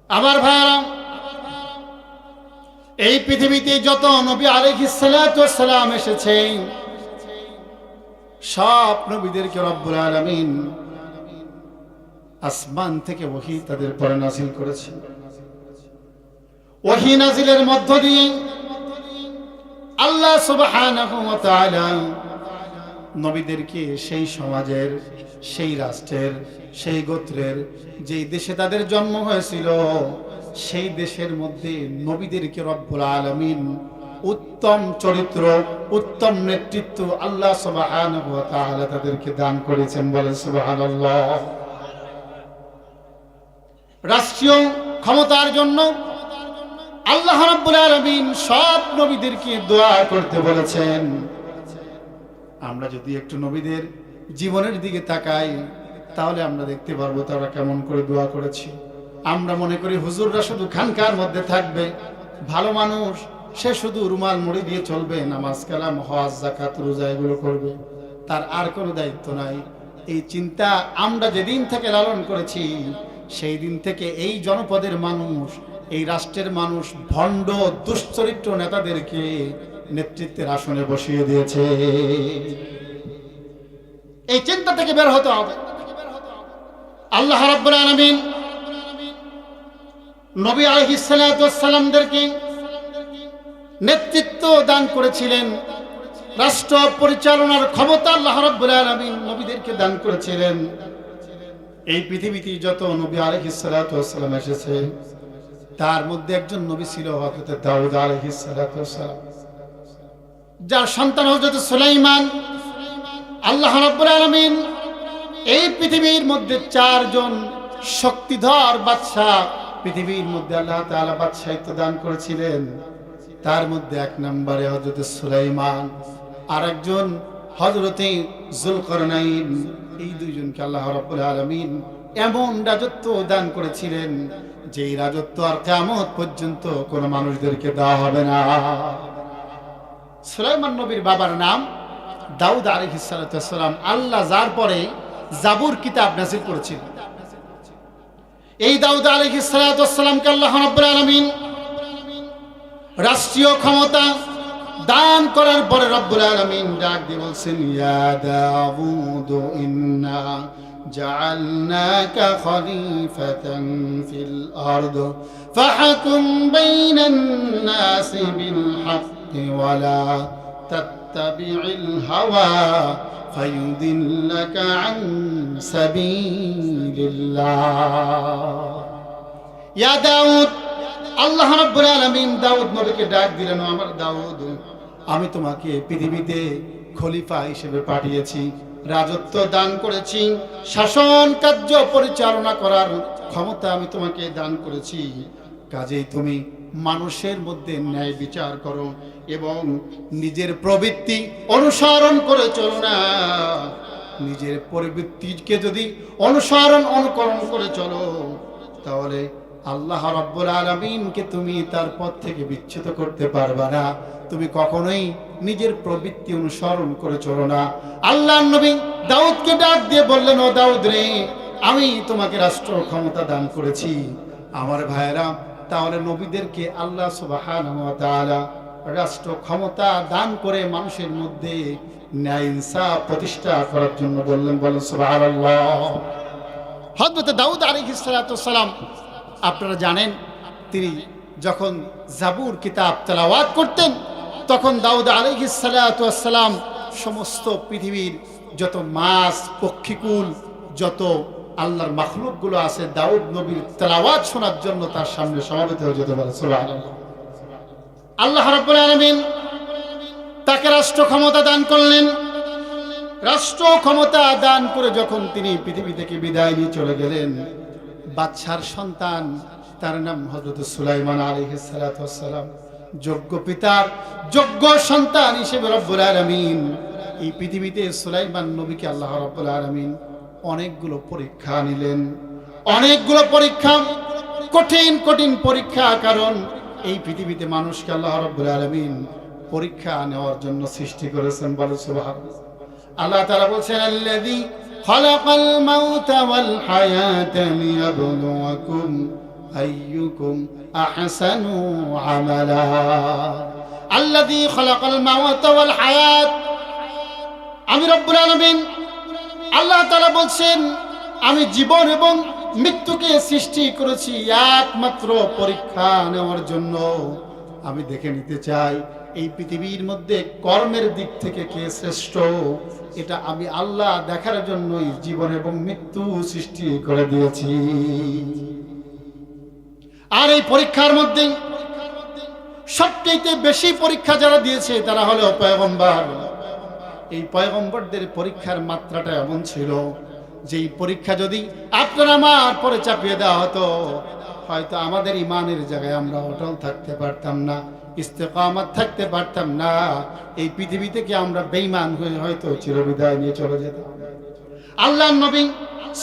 আমার ভাইরা, এই পৃথিবীতে যত নবী আলাইহিস সালাতু ওয়াস সালাম এসেছেন, সব নবীদেরকে রব্বুল আলামিন আসমান থেকে ওহী তাদের পরে নাযিল করেছেন। ওহী নাযিলের মধ্য দিয়ে আল্লাহ সুবহানাহু ওয়া তাআলা নবীদেরকে সেই সমাজের, সেই রাষ্ট্রের, সেই গোত্রের, যেই দেশে তাদের জন্ম হয়েছিল, সেই দেশের মধ্যে নবীদেরকে রব্বুল আলামিন উত্তম চরিত্র, উত্তম নেতৃত্ব আল্লাহ সুবহানাহু ওয়া তাআলা তাদেরকে দান করেছেন। বলে সুবহানাল্লাহ। রাষ্ট্রীয় ক্ষমতার জন্য আল্লাহ রাব্বুল আলামিন সব নবীদেরকে দোয়া করতে বলেছেন। আমরা যদি একটু নবীদের জীবনের দিকে তাকাই, তাহলে আমরা দেখতে পারবো তারা কেমন করে দোয়া করেছে। আমরা মনে করি হুজুররা শুধু খানকার মধ্যে থাকবে, ভালো মানুষ, সে শুধু রুমাল মুড়ি দিয়ে চলবে, নামাজ কালাম হজ যাকাত রোজা এগুলো করবে, তার আর কোনো দায়িত্ব নাই। এই চিন্তা আমরা যেদিন থেকে লালন করেছি, সেই দিন থেকে এই জনপদের মানুষ, এই রাষ্ট্রের মানুষ ভণ্ড দুশ্চরিত্র নেতাদেরকে নেতৃত্বের আসনে বসিয়ে দিয়েছে। এই চিন্তা থেকে বের হতে হবে। আল্লাহ রাব্বুল আলামিন নবী আলাইহিস সালাতু ওয়াস সালামদেরকে নেতৃত্ব দান করেছিলেন, রাষ্ট্র পরিচালনার ক্ষমতা আল্লাহ রাব্বুল আলামিন নবীদেরকে দান করেছিলেন। এই পৃথিবীতে যত নবী আলাইহিস সালাতু ওয়াস সালাম এসেছে, তার মধ্যে একজন নবী ছিল হযরত দাউদ আলাইহিস সালাতু ওয়াস সালাম, যার সন্তান হযরত সুলাইমান। আল্লাহ রাব্বুল আলামিন এই পৃথিবীর মধ্যে চারজন শক্তিধর বাদশা পৃথিবীর মধ্যে আল্লাহ তাআলা বাদশাহিত্ব দান করেছিলেন। তার মধ্যে এক নম্বরে হযরত সুলাইমান, আর একজন হযরত যুলকারনাইন। এই দুইজনকে আল্লাহ রাব্বুল আলামিন এমন রাজত্ব দান করেছিলেন, যেই রাজত্ব আর কিয়ামত পর্যন্ত কোন মানুষদেরকে দেওয়া হবে না। সুলাইমান নবীর বাবার নাম দাউদ আলাইহিস সালাতু ওয়াস সালাম। আল্লাহ যার পরে জাবুর কিতাব নাযিল করেছিলেন। এই দাউদ আলাইহিস সালাতু ওয়াস সালামকে আল্লাহ রাব্বুল আলামিন রাষ্ট্রীয় ক্ষমতা দান করার পরে রব্বুল আলামিন ডাক দিয়ে বলছেন, ইয়া দাউদ ইন্না জাআলনাকা খলিফাতান ফিল আরদ ফাহকুম বাইনান নাসি বিল হাক্কি ওয়ালা তাত্তাবি'ল হাওয়া ফায়ুদিল্লাকা আন সাবিলিল্লাহ। ইয়া দাউদ, আল্লাহ রাব্বুল আলামিন দাউদ নবীকে ডাক দিলেন, আমার দাউদ, আমি তোমাকে পৃথিবীতে খলিফা হিসেবে পাঠিয়েছি, রাজত্ব দান করেছি, শাসন কার্য পরিচালনা করার ক্ষমতা আমি তোমাকে দান করেছি। কাজেই তুমি মানুষের মধ্যে ন্যায় বিচার করো এবং নিজের প্রবৃত্তি অনুসরণ করে চলো না। নিজের প্রবৃত্তিকে যদি অনুকরণ করে চলো, তাহলে আল্লাহ রাব্বুল আলামিনকে তুমি তার পথ থেকে বিচ্যুত করতে পারবে না। তুমি কখনোই নিজের প্রবৃত্তি অনুসরণ করে চলো না। আল্লাহর নবী দাউদকে ডাক দিয়ে বললেন, ও দাউদ রে, আমি তোমাকে রাষ্ট্র ক্ষমতা দান করেছি। আমার ভাইয়েরা, তাহলে নবীদেরকে আল্লাহ সুবহানাহু ওয়া তাআলা রাষ্ট্র ক্ষমতা দান করে মানুষের মধ্যে ন্যায় ইনসাফ প্রতিষ্ঠা করার জন্য বললেন। বলেন সুবহানাল্লাহ। হযরত দাউদ আলাইহিস সালাতু ওয়াস সালাম, আপনারা জানেন, তিনি যখন জাবুর কিতাব তেলাওয়াত করতেন, তখন দাউদ আলাইহিস সালাতু ওয়াস সালাম সমস্ত পৃথিবীর যত মাছ, পক্ষীকুল, যত আল্লাহর মাখলুকগুলো আছে, দাউদ নবীর তেলাওয়াত শোনার জন্য তার সামনে সমবেত হয়ে যেতে পারে। সুবহানাল্লাহ। আল্লাহ রাব্বুল আলামিন তাকে রাষ্ট্র ক্ষমতা দান করলেন। রাষ্ট্র ক্ষমতা দান করে যখন তিনি পৃথিবী থেকে বিদায় নিয়ে চলে গেলেন, বাদশার সন্তান, তার নাম হযরত সুলাইমান আলাইহিস সালাতু ওয়াস সালাম, যোগ্য পিতার যোগ্য সন্তান হিসেবে রব্বুল আলামিন এই পৃথিবীতে সুলাইমান নবীকে আল্লাহ রাব্বুল আলামিন অনেকগুলো পরীক্ষা নিলেন। অনেকগুলো পরীক্ষা, কঠিন কঠিন পরীক্ষা। কারণ এই পৃথিবীতে মানুষকে আল্লাহ রাব্বুল আলামিন পরীক্ষা নেওয়ার জন্য সৃষ্টি করেছেন। বলে সুবহানাল্লাহ। আল্লাহ তাআলা বলেন, আল্লাযী খালাকাল মাউতা ওয়াল হায়াতা লিয়াবলুয়াকুম আইয়ুকুম আহসানু আমালা আল্লাযী খালাকাল মাওয়াতা ওয়াল হায়াত। আমি রব্বুল আলামিন আল্লাহ তাআলা বলছেন, আমি জীবন এবং মৃত্যুকে সৃষ্টি করেছি একমাত্র পরীক্ষা নেওয়ার জন্য। আমি দেখে নিতে চাই এই পৃথিবীর মধ্যে কর্মের দিক থেকে কে শ্রেষ্ঠ। এটা আমি আল্লাহ দেখার জন্যই জীবন এবং মৃত্যু সৃষ্টি করে দিয়েছি। আর এই পরীক্ষার মধ্যে সবচেয়ে বেশি পরীক্ষা যারা দিয়েছে তারা হলো পয়গম্বর। এই পয়গম্বরদের পরীক্ষার মাত্রাটা এমন ছিল যে এই পরীক্ষা যদি আপনার আমার পরে চাপিয়ে দেওয়া হতো, হয়তো আমাদের ইমানের জায়গায় আমরা অটল থাকতে পারতাম না, ইস্তেকামত থাকতে পারতাম না। এই পৃথিবী থেকে আমরা বেঈমান হয়ে হয়তো চিরবিদায় নিয়ে চলে যেতাম। আল্লাহর নবী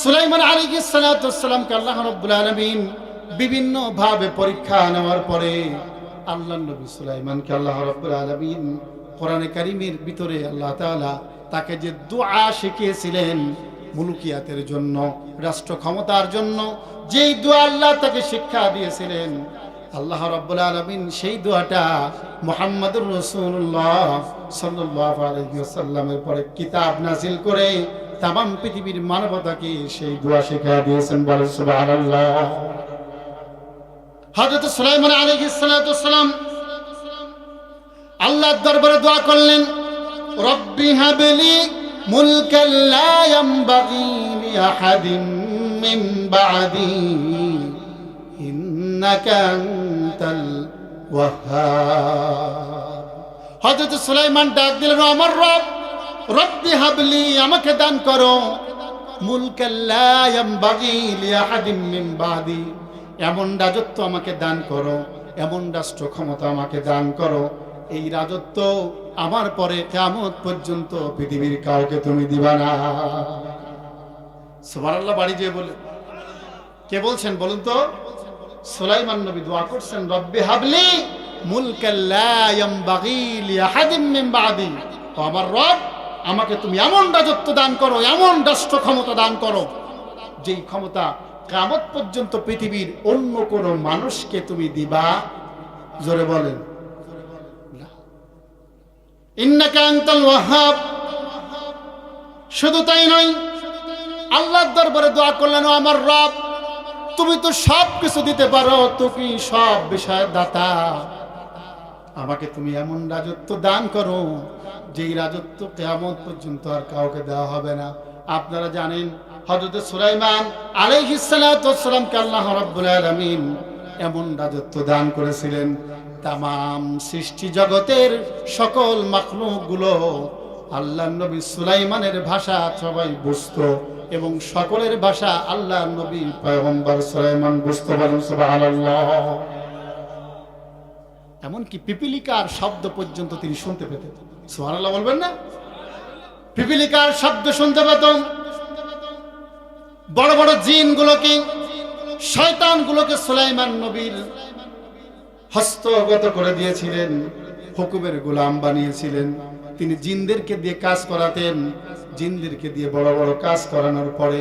সুলাইমান আলাইহিস সালাতু ওয়াস সালামকে আল্লাহ রাব্বুল আলামিন বিভিন্ন ভাবে পরীক্ষা নেওয়ার পরে আল্লাহর নবী সুলাইমানকে আল্লাহ রাব্বুল আলামিন কোরআনে কারীমের ভিতরে আল্লাহ তাআলা তাকে যে দোয়া শিখিয়েছিলেন মুলুকিয়াতের জন্য, রাষ্ট্র ক্ষমতার জন্য, যেই দোয়া আল্লাহ তাকে শিক্ষা দিয়েছিলেন, আল্লাহ রাব্বুল আলামিন সেই দোয়াটা মুহাম্মদুর রাসূলুল্লাহ সাল্লাল্লাহু আলাইহি ওয়াসাল্লামের পরে কিতাব নাযিল করে তামাম পৃথিবীর মানবতাকে সেই দোয়া শিক্ষা দিয়েছেন। বলেন সুবহানাল্লাহ। হযরত সুলাইমান আলাইহিস সালাতু ওয়াস সালাম আল্লাহর দরবারে দোয়া করলেন, রব্বি হাবলি মুলকান লা ইয়ানবাগি লিআহাদিন মিন বা'দি ইন্নাকা আনতাল ওয়াহ্হাব। হযরত সুলাইমান ডাক দিলেন, আমার রব, রব্বি হাবলি, আমাকে দান করো, মুলকান লা ইয়ানবাগি লিআহাদিন মিন বা'দি, এমন রাজত্ব আমাকে দান করো, এমন রাষ্ট্র ক্ষমতা আমাকে দান করো, এই রাজত্ব আমার পরে কিয়ামত পর্যন্ত পৃথিবীর কাউকে তুমি দিবা না। সুবহানাল্লাহ। বাড়ি যেয়ে বলে, কে বলছেন বলুন তো? সুলাইমান নবী দোয়া করছেন, রব্বি হাবলি মুলকান লা ইয়ানবাগি লিআহাদিন মিন বা'দি, ও আমার রব, আমাকে তুমি এমন রাজত্ব দান করো, এমন রাষ্ট্র ক্ষমতা দান করো, যেই ক্ষমতা কিয়ামত পর্যন্ত পৃথিবীর অন্য কোন মানুষকে তুমি দিবা। জোরে বলেন, ইন্নাকা আনতাল ওয়াহ্হাব। শুধু তাই নয়, আল্লাহর দরবারে দোয়া করলেন, আমার রব, তুমি তো সব কিছু দিতে পারো, তুমি সব বিষয়ের দাতা, আমাকে তুমি এমন রাজত্ব দান করো যেই রাজত্ব কিয়ামত পর্যন্ত আর কাউকে দেওয়া হবে না। আপনারা জানেন হযরত সুলাইমান আলাইহিস সালাতু ওয়াস সালামকে আল্লাহ রাব্বুল আলামিন এমন রাজত্ব দান করেছিলেন, তামাম সৃষ্টি জগতের সকল মাখলুকগুলো আল্লাহর নবী সুলাইমানের ভাষা সবাই বুঝতো এবং সকলের ভাষা আল্লাহর নবী পয়গম্বর সুলাইমান বুঝতে পারেন। সুবহানাল্লাহ। এমনকি পিপিলিকার শব্দ পর্যন্ত তিনি শুনতে পেতেন। সুবহানাল্লাহ বলবেন না? পিপিলিকার শব্দ শুনতে পেতেন। বড় বড় জিনগুলোকে, শয়তানগুলোকে সুলাইমান নবীর হস্তগত করে দিয়েছিলেন, হুকুমের গোলাম বানিয়েছিলেন। তিনি জিনদেরকে দিয়ে কাজ করাতেন, জিনদেরকে দিয়ে বড় বড় কাজ করানোর পরে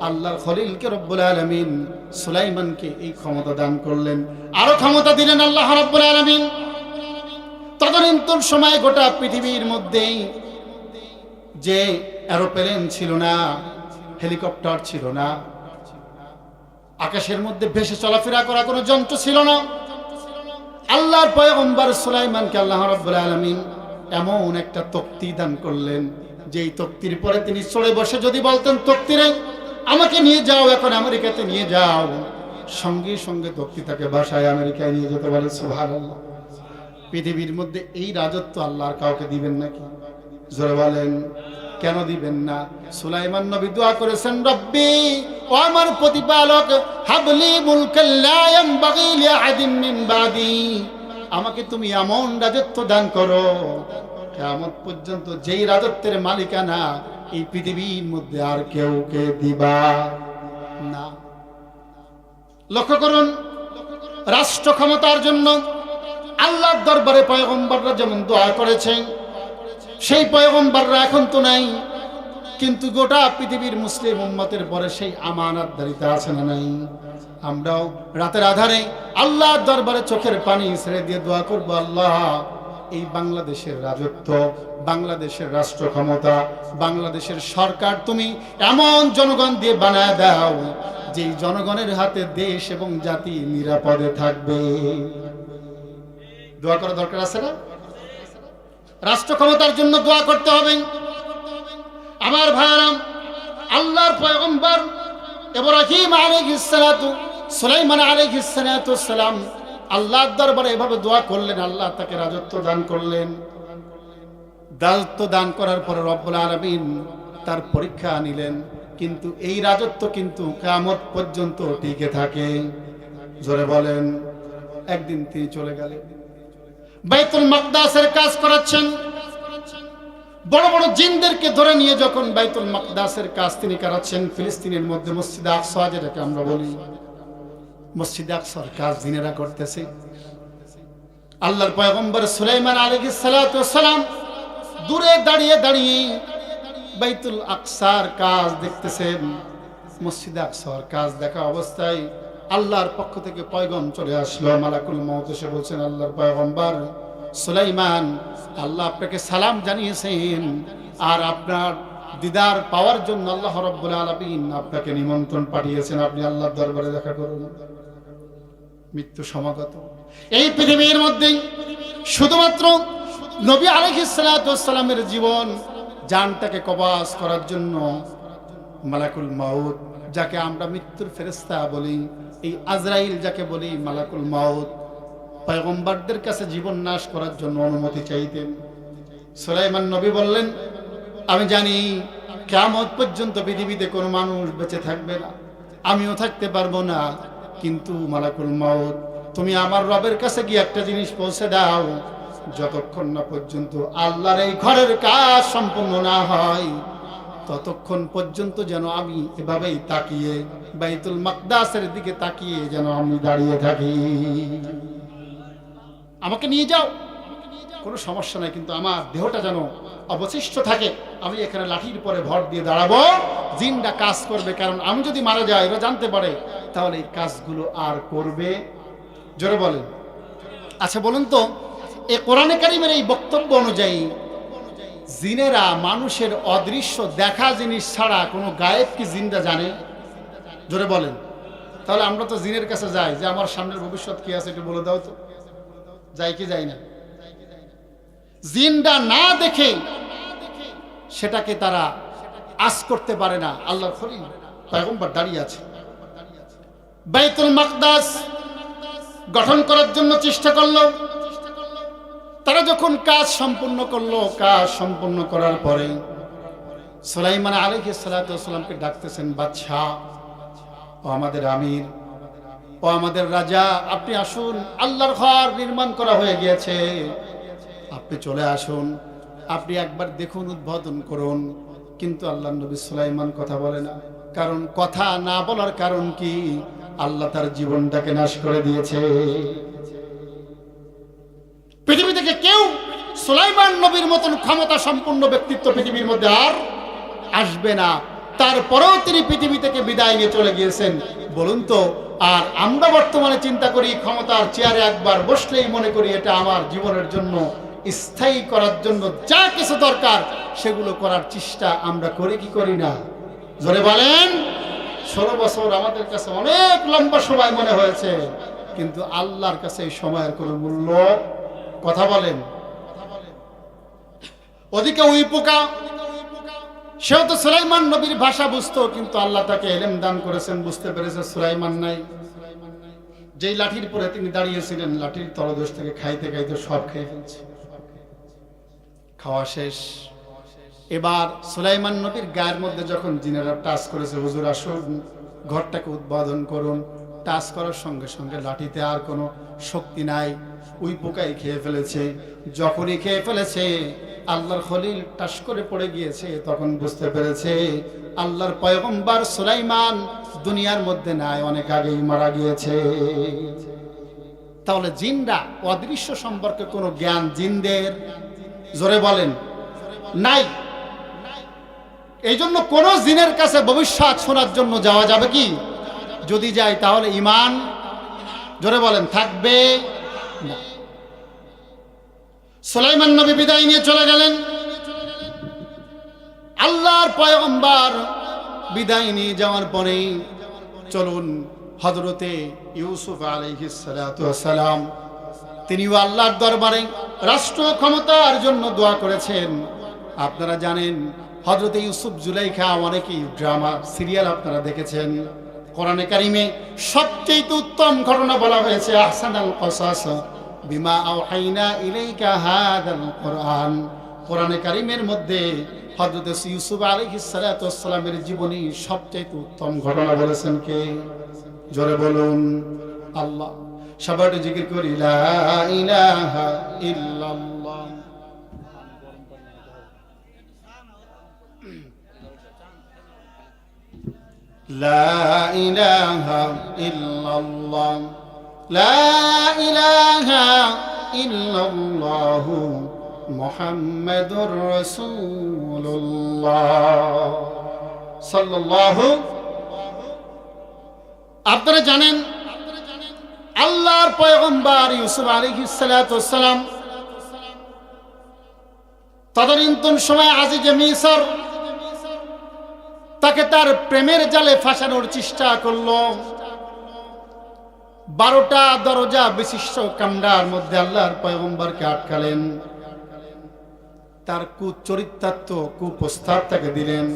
আল্লাহর খলিলকে রব্বুল আলামিন সুলাইমানকে এই ক্ষমতা দান করলেন, আরো ক্ষমতা দিলেন আল্লাহ রব্বুল আলামিন। তদনীন্তন সময় গোটা পৃথিবীর মধ্যে যে এরোপ্লেন ছিল না, হেলিকপ্টার ছিল না, আকাশের মধ্যে ভেসে চলাফেরা করা কোনো যন্ত্র ছিল না, আল্লাহর পয়গম্বর সুলাইমানকে আল্লাহ রাব্বুল আলামিন এমন একটা তক্তি দান করলেন, যেই তক্তির পরে তিনি চড়ে বসে যদি বলতেন, তক্তিরে আমাকে নিয়ে যাও, এখন আমেরিকাতে নিয়ে যাও, সঙ্গে সঙ্গে তক্তি তাকে বাসায় আমেরিকায় নিয়ে যেতে বলে। সুবহানাল্লাহ। পৃথিবীর মধ্যে এই রাজত্ব আল্লাহর কাউকে দিবেন নাকি? জোরে বলেন, কেন দিবেন না? সুলাইমান নবী দোয়া করেছেন, রব্বি, ও আমার প্রতিপালক, হাবলি মুলকান লা ইয়ানবাগি লিআহাদিন মিন বাদি, আমাকে তুমি এমন রাজত্ব দান করো কিয়ামত পর্যন্ত যেই রাজত্বের মালিকানা এই পৃথিবীর মধ্যে আর কেউ কে দিবা না। লক্ষ্য করুন, রাষ্ট্র ক্ষমতার জন্য আল্লাহর দরবারে পয়গম্বররা যেমন দোয়া করেছেন, সেই পয়গম্বররা এখন তো নাই, কিন্তু গোটা পৃথিবীর মুসলিম উম্মতের পরে সেই আমানতদারিতা আছে না নাই? আমরাও রাতের আধারে আল্লাহর দরবারে চোখের পানি ছেড়ে দিয়ে দোয়া করব, আল্লাহ এই বাংলাদেশের রাজত্ব, বাংলাদেশের রাষ্ট্র ক্ষমতা, বাংলাদেশের সরকার তুমি এমন জনগণ দিয়ে বানায় দাও যে জনগণের হাতে দেশ এবং জাতি নিরাপদে থাকবে। দোয়া করা দরকার আছে না? রাষ্ট্র ক্ষমতার জন্য দোয়া করতে হবে। আমার ভাইরা, আল্লাহর পয়গম্বর ইব্রাহিম আলাইহিস সালাতু, সুলাইমান আলাইহিস সালাতু সালাম আল্লাহর দরবারে এভাবে দোয়া করলেন, আল্লাহ তাকে রাজত্ব দান করলেন। রাজত্ব দান করার পরে রব্বুল আলামিন তার পরীক্ষা নিলেন, কিন্তু এই রাজত্ব কিন্তু কিয়ামত পর্যন্ত টিকে থাকে। জোরে বলেন। একদিন তিনি চলে গেলেন, বাইতুল মাকদাসের কাজ করাচ্ছেন। বড় বড় জিনদেরকে ধরে নিয়ে যখন বাইতুল মাকদাসের কাজ তিনি করাচ্ছেন, ফিলিস্তিনের মধ্যে মসজিদে আকসা যেটাকে আমরা বলি, মসজিদে আকসার কাজ জিনেরা করতেছে। আল্লাহর পয়গম্বর সুলাইমান আলাইহিস সালাতু সালাম দূরে দাঁড়িয়ে দাঁড়িয়ে বাইতুল আকসার কাজ দেখতেছেন। মসজিদে আকসার কাজ দেখা অবস্থায় আল্লাহর পক্ষ থেকে পয়গম চলে আসলো। মালাকুল মউত এসে বলছেন, আল্লাহর পয়গম্বর সুলাইমান, আল্লাহ আপনাকে সালাম জানিয়েছেন, আর আপনার দিদার পাওয়ার জন্য আল্লাহ রাব্বুল আলামিন আপনাকে নিমন্ত্রণ পাঠিয়েছেন, আপনি আল্লাহর দরবারে দেখা করুন। মৃত্যু সমাগত। এই পৃথিবীর মধ্যে শুধুমাত্র নবী আলাইহিস সালাতু ওয়াসসালামের জীবন জানটাকে কবজ করার জন্য মালাকুল মউত, যাকে আমরা মৃত্যুর ফেরেশতা বলি, এই আজরাইল যাকে বলি মালাকুল মউত, পয়গম্বরদের কাছে জীবন নাশ করার জন্য অনুমতি চাইতেন। সুলাইমান নবী বললেন, আমি জানি কিয়ামত পর্যন্ত পৃথিবীতে কোনো মানুষ বেঁচে থাকবে না, আমিও থাকতে পারবো না, কিন্তু মালাকুল মউত তুমি আমার রবের কাছে গিয়ে একটা জিনিস পৌঁছে দাও, যতক্ষণ না পর্যন্ত আল্লাহর এই ঘরের কাজ সম্পূর্ণ না হয় ততক্ষণ পর্যন্ত যেন আমি এভাবেই তাকিয়ে বাইতুল মাকদাসের দিকে তাকিয়ে যেন আমি দাঁড়িয়ে থাকি। আমাকে নিয়ে যাও, কোনো সমস্যা নাই, কিন্তু আমার দেহটা যেন অবশিষ্ট থাকে। আমি এখানে লাঠির পরে ভর দিয়ে দাঁড়াবো, জিনটা কাজ করবে, কারণ আমি যদি মারা যাই এরা জানতে পারে তাহলে এই কাজগুলো আর করবে। জোরে বলেন। আচ্ছা বলুন তো, এই কোরআনে কারীমের এই বক্তব্য অনুযায়ী জিনেরা মানুষের অদৃশ্য দেখা জিনিস ছাড়া কোনো গায়েব কি জিনরা জানে? জোরে বলেন। তাহলে আমরা তো জিনের কাছে যাই যে আমার সামনের ভবিষ্যৎ কি আছে একটু বলে দাও তো, যাই কি যাই না? জিনরা না দেখে সেটাকে তারা আস করতে পারে না। আল্লাহর খলিল পয়গম্বর দাঁড়িয়ে আছে, বাইতুল মাকদাস গঠন করার জন্য চেষ্টা করলো। তারা যখন কাজ সম্পূর্ণ করলো, কাজ সম্পূর্ণ করার পরে সুলাইমান আলাইহিস সালাতু ওয়াসসালামকে ডাকতেছেন, বাদশাহ ও আমাদের আমির ও আমাদের রাজা, আপনি আসুন, আল্লাহর ঘর নির্মাণ করা হয়ে গিয়েছে, আপনি চলে আসুন, আপনি একবার দেখুন, উদ্বোধন করুন। কিন্তু আল্লাহর নবী সুলাইমান কথা বলে না। কারণ কথা না বলার কারণ কি? আল্লাহ তার জীবনটাকে নাশ করে দিয়েছে। পৃথিবী থেকে কেউ সুলাইমান নবীর মতন ক্ষমতা সম্পন্ন ব্যক্তিত্ব পৃথিবীর মধ্যে আর আসবে না। তারপরেও তিনি পৃথিবী থেকে বিদায় নিয়ে চলে গিয়েছেন। বলুন তো, আর আমরা বর্তমানে চিন্তা করি ক্ষমতার চেয়ারে একবার বসলেই মনে করি এটা আমার জীবনের জন্য স্থায়ী করার জন্য যা কিছু দরকার সেগুলো করার চেষ্টা আমরা করি কি করি না? জোরে বলেন। 16 বছর আমাদের কাছে অনেক লম্বা সময় মনে হয়েছে, কিন্তু আল্লাহর কাছে এই সময়ের কোনো মূল্য, কথা বলেন। ওদিকে ওই পোকা, সেও তো সুলাইমান নবীর ভাষা বুঝতো, কিন্তু আল্লাহ তাকে ইলম দান করেছেন, বুঝতে পেরেছে সুলাইমান নাই। যেই লাঠির পরে তিনি দাঁড়িয়েছিলেন, লাঠির তলদেশ থেকে খাইতে খাইতে সব খেয়ে ফেলছে। খাওয়া শেষ। এবার সুলাইমান নবীর গায়ের মধ্যে যখন জিনেরা টাচ করেছে, হুজুর আসুন ঘরটাকে উদ্বোধন করুন, টাচ করার সঙ্গে সঙ্গে লাঠিতে আর কোনো শক্তি নাই, ওই পোকাই খেয়ে ফেলেছে। যখনই খেয়ে ফেলেছে আল্লাহর খলিল টাস করে পড়ে গিয়েছে, তখন বুঝতে পেরেছে আল্লাহর পয়গম্বর সুলাইমান দুনিয়ার মধ্যে নাই, অনেক আগেই মারা গিয়েছে। তাহলে জিনরা অদৃশ্য সম্পর্কে কোনো জ্ঞান জিনদের, জোরে বলেন, নাই। এই জন্য কোন জিনের কাছে ভবিষ্যৎ শোনার জন্য যাওয়া যাবে কি? যদি যাই তাহলে ঈমান, জোরে বলেন, থাকবে না। সুলাইমান নবী বিদায় নিয়ে চলে গেলেন। আল্লাহর পয়গম্বর বিদায় নিয়ে যাওয়ার পরে চলুন হযরতে ইউসুফ আলাইহিস সালাতু ওয়াস সালাম, তিনিও আল্লাহর দরবারে রাষ্ট্র ক্ষমতার জন্য দোয়া করেছেন। আপনারা জানেন হযরতে ইউসুফ জুলাইখা, অনেকেই ড্রামা সিরিয়াল আপনারা দেখেছেন। কোরআনে কারিমে সবচেয়ে উত্তম ঘটনা বলা হয়েছে আহসানাল কসাস বিমা আওহাইনা ইলাইকা হাদাল কোরআন। কোরআনে কারিমের মধ্যে হযরত ইউসুফ আলাইহিস সালাতু ওয়াস সালামের জীবনী সবচেয়ে উত্তম ঘটনা বলেছেন কে? জোরে বলুন আল্লাহ। সবাই জিকির করি লা ইলাহা ইল্লাল্লাহ। লা ইলাহা ইল্লাল্লাহ, লা ইলাহা ইল্লাল্লাহ মুহাম্মাদুর রাসূলুল্লাহ সাল্লাল্লাহু। আপনারা জানেন আল্লাহর পয়গম্বর ইউসুফ আলাইহিস সালাতু ওয়াস সালাম তদানীন্তন সময় আজিজে মিসর তাকে তার প্রেমের জালে ফাঁসানোর চেষ্টা করলো। 12টা দরজা বিশিষ্ট কামরার মধ্যে আল্লাহর পয়গম্বরকে আটকালেন। তার কুচরিত্রাত্ম কুপ্রস্তাব তাকে দিলেন।